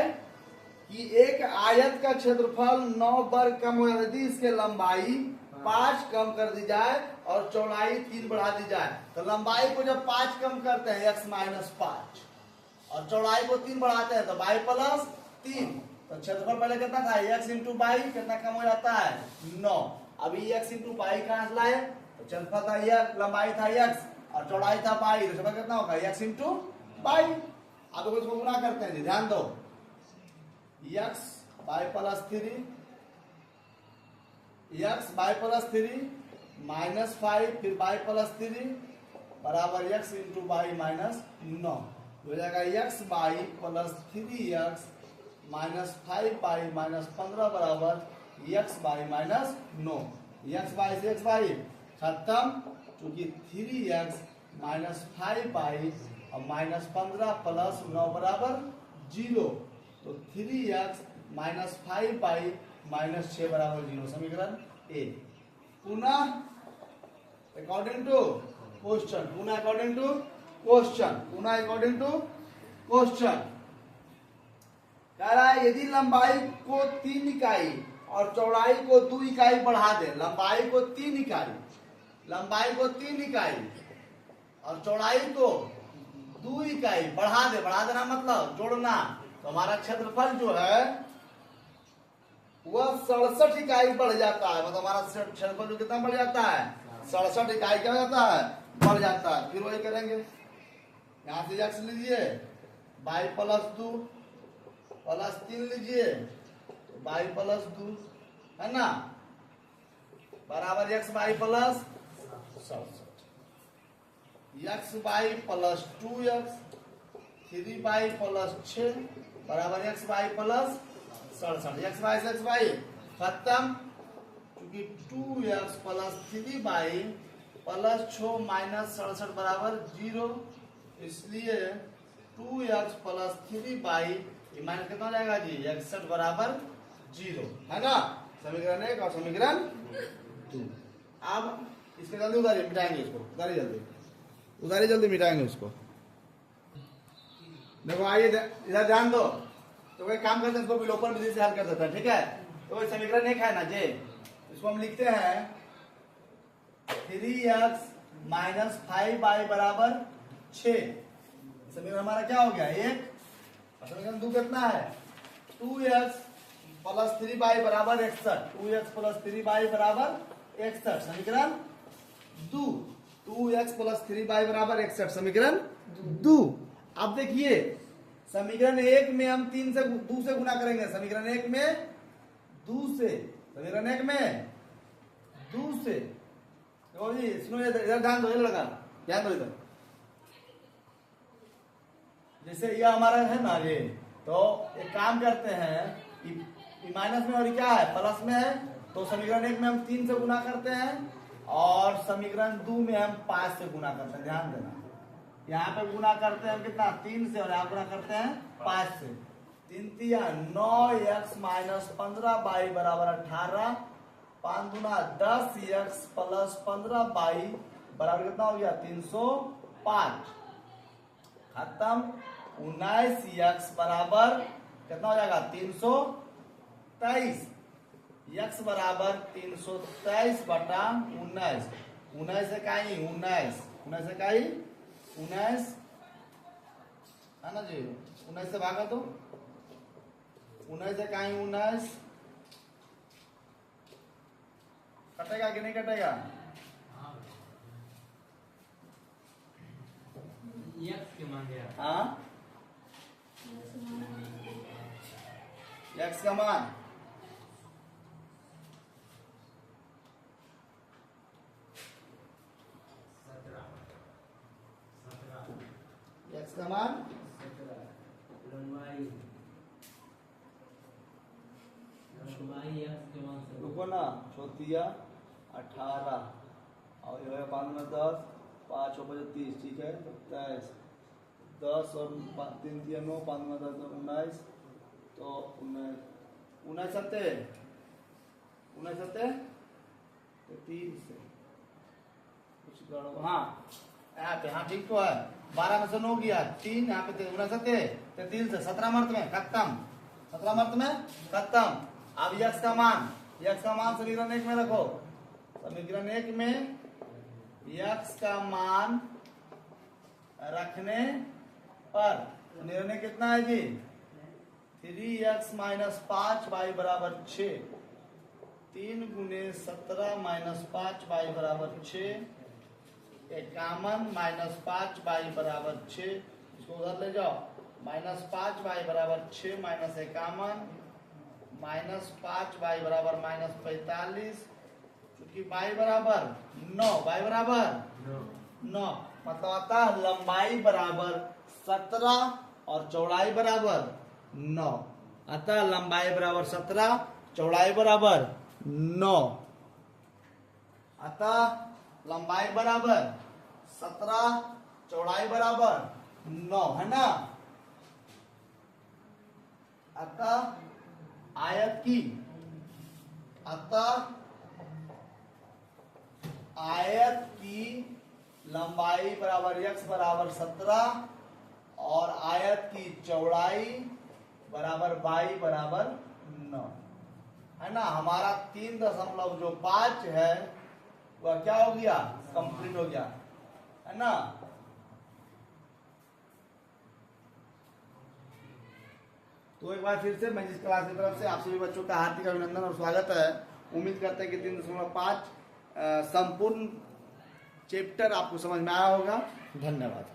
A: कि एक आयत का क्षेत्रफल 9 वर्ग कम हो यदि इसके लंबाई 5 कम कर दी जाए और चौड़ाई 3 बढ़ा दी जाए। तो लंबाई को जब 5 कम करते हैं x माइनस 5 और चौड़ाई को 3 बढ़ाते हैं तो y प्लस 3। तो क्षेत्रफल पहले कितना था x इंटू बाई, कितना कम हो जाता है 9। अभी x इंटू बाई कहां से लाए, तो क्षेत्रफल था x, लंबाई था x और चौड़ाई था बाई, तो क्षेत्रफल कितना होगा x इंटू बाई। अब इसको गुना करते हैं जी, ध्यान दो, x by plus 3 x by plus 3 minus 5 फिर बाई प्लस 3 बराबर x इंटू बाई माइनस 9 हो जाएगा x by plus 3x minus 5 by minus 15 बराबर x by minus 9। x by से x बाई खत्म, क्योंकि 3x माइनस 5 बाई और माइनस 15 प्लस 9 बराबर 0। तो 3x माइनस 5 बाई माइनस 6 बराबर 0, समीकरण ए। पुनः अकॉर्डिंग टू क्वेश्चन, पुनः अकॉर्डिंग टू क्वेश्चन, पुनः अकॉर्डिंग टू क्वेश्चन कह रहा है यदि लंबाई को 3 इकाई और चौड़ाई को 2 इकाई बढ़ा दे, लंबाई को 3 इकाई, लंबाई को 3 इकाई और चौड़ाई को 2 इकाई बढ़ा दे, बढ़ा देना मतलब जोड़ना, तो हमारा क्षेत्रफल जो है वह 67 इकाई बढ़ जाता है। मतलब हमारा क्षेत्रफल जो कितना बढ़ जाता है 67 इकाई क्या हो जाता है बढ़ जाता है। फिर वही करेंगे, यहां से x लीजिए y प्लस 2 प्लस 3 लीजिए तो y प्लस 2 है ना बराबर x by plus 67, x by plus 2x 3 by plus 6 बराबर x by plus 67। x by से x बाई खत्म, क्योंकि 2x plus 3 by plus 6 minus 67 बराबर 0, इसलिए 2x प्लस 3 बाई माइनस कितना हो जाएगा जी 61 बराबर 0, है ना। समीकरण 1 और समीकरण 2। अब इसके जल्दी उतारिए, मिटाएंगे इसको, उतारिए जल्दी, उतारिए जल्दी, मिटाएंगे उसको। देखो आइए इधर ध्यान दो, तो कोई काम करते हैं इसको विलोपन विधि से हल कर देते हैं, ठीक है। तो समीकरण 1 है ना जी, इसको हम लिखते हैं 3x माइनस 5y बराबर 6। समीकरण हमारा क्या हो गया 1। समीकरण 2 कितना है 2x प्लस 3y बराबर 61, 2x प्लस 3y बराबर 61, समीकरण 2। 2x प्लस 3y बराबर 61, समीकरण 2। अब देखिए समीकरण 1 में हम 3 से 2 से गुना करेंगे, समीकरण 1 में 2 से, समीकरण 1 में 2 से। तो जी सुनो इधर ध्यान दो, लड़का ध्यान दो इधर। जैसे ये हमारा है ना ये, तो एक काम करते हैं कि माइनस में और क्या है प्लस में है, तो समीकरण 1 में हम 3 से गुना करते हैं और समीकरण 2 में हम 5 से गुना करते हैं। ध्यान देना, यहाँ पे गुना करते हैं कितना 3 से और यहाँ गुना करते हैं 5 से। 3 तिया 9x माइनस 15 बाई बराबर 18, 5 गुना 10x प्लस 15 बाई बराबर कितना हो गया 305, खत्म। 19x बराबर कितना हो जाएगा 323, x बराबर 323 बटा 19, 19 से कहीं 19, 19 से कहीं 19 है ना जी, 19 से भागा तो 19 से कहीं 19 कटेगा कि नहीं कटेगा, हाँ x का मान रुको ना, 18 और ये 5 में 10, 5 और 30, ठीक है, 23, 10 और 3 3 9, 5 में 10 19, तो 19 सत्ते 3 से कुछ गड़बड़, हाँ यहाँ पे, हाँ ठीक तो है, 12 में से 9 गया, 3 यहाँ पे 19 से 17 मर्त में खत्म, 17 मर्त में खत्म। अब यक्स का मान समीकरण 1 में रखो, समीकरण 1 में यक्स का मान रखने पर निर्णय कितना है जी, 3x माइनस 5y बराबर 6, 3 गुने 17 माइनस 5y बराबर 6, 51 माइनस 5y बराबर 6, इसको उधर ले जाओ, माइनस 5y बराबर 6 माइनस 51, माइनस 5y बराबर माइनस 45, क्योंकि y बराबर 9, y बराबर 9, मतलब आता है लंबाई बराबर 17 और चौड़ाई बराबर 9, अतः लंबाई बराबर 17, चौड़ाई बराबर 9, अतः लंबाई बराबर 17, चौड़ाई बराबर 9 है ना। अतः आयत की लंबाई बराबर x बराबर 17 और आयत की चौड़ाई बराबर y बराबर 9 है ना। हमारा 3.5 है वह क्या हो गया, कंप्लीट हो गया है ना। तो एक बार फिर से मैं जिस क्लास की तरफ से आप सभी बच्चों का हार्दिक अभिनंदन और स्वागत है। उम्मीद करते हैं कि 3.5 संपूर्ण चैप्टर आपको समझ में आया होगा। धन्यवाद।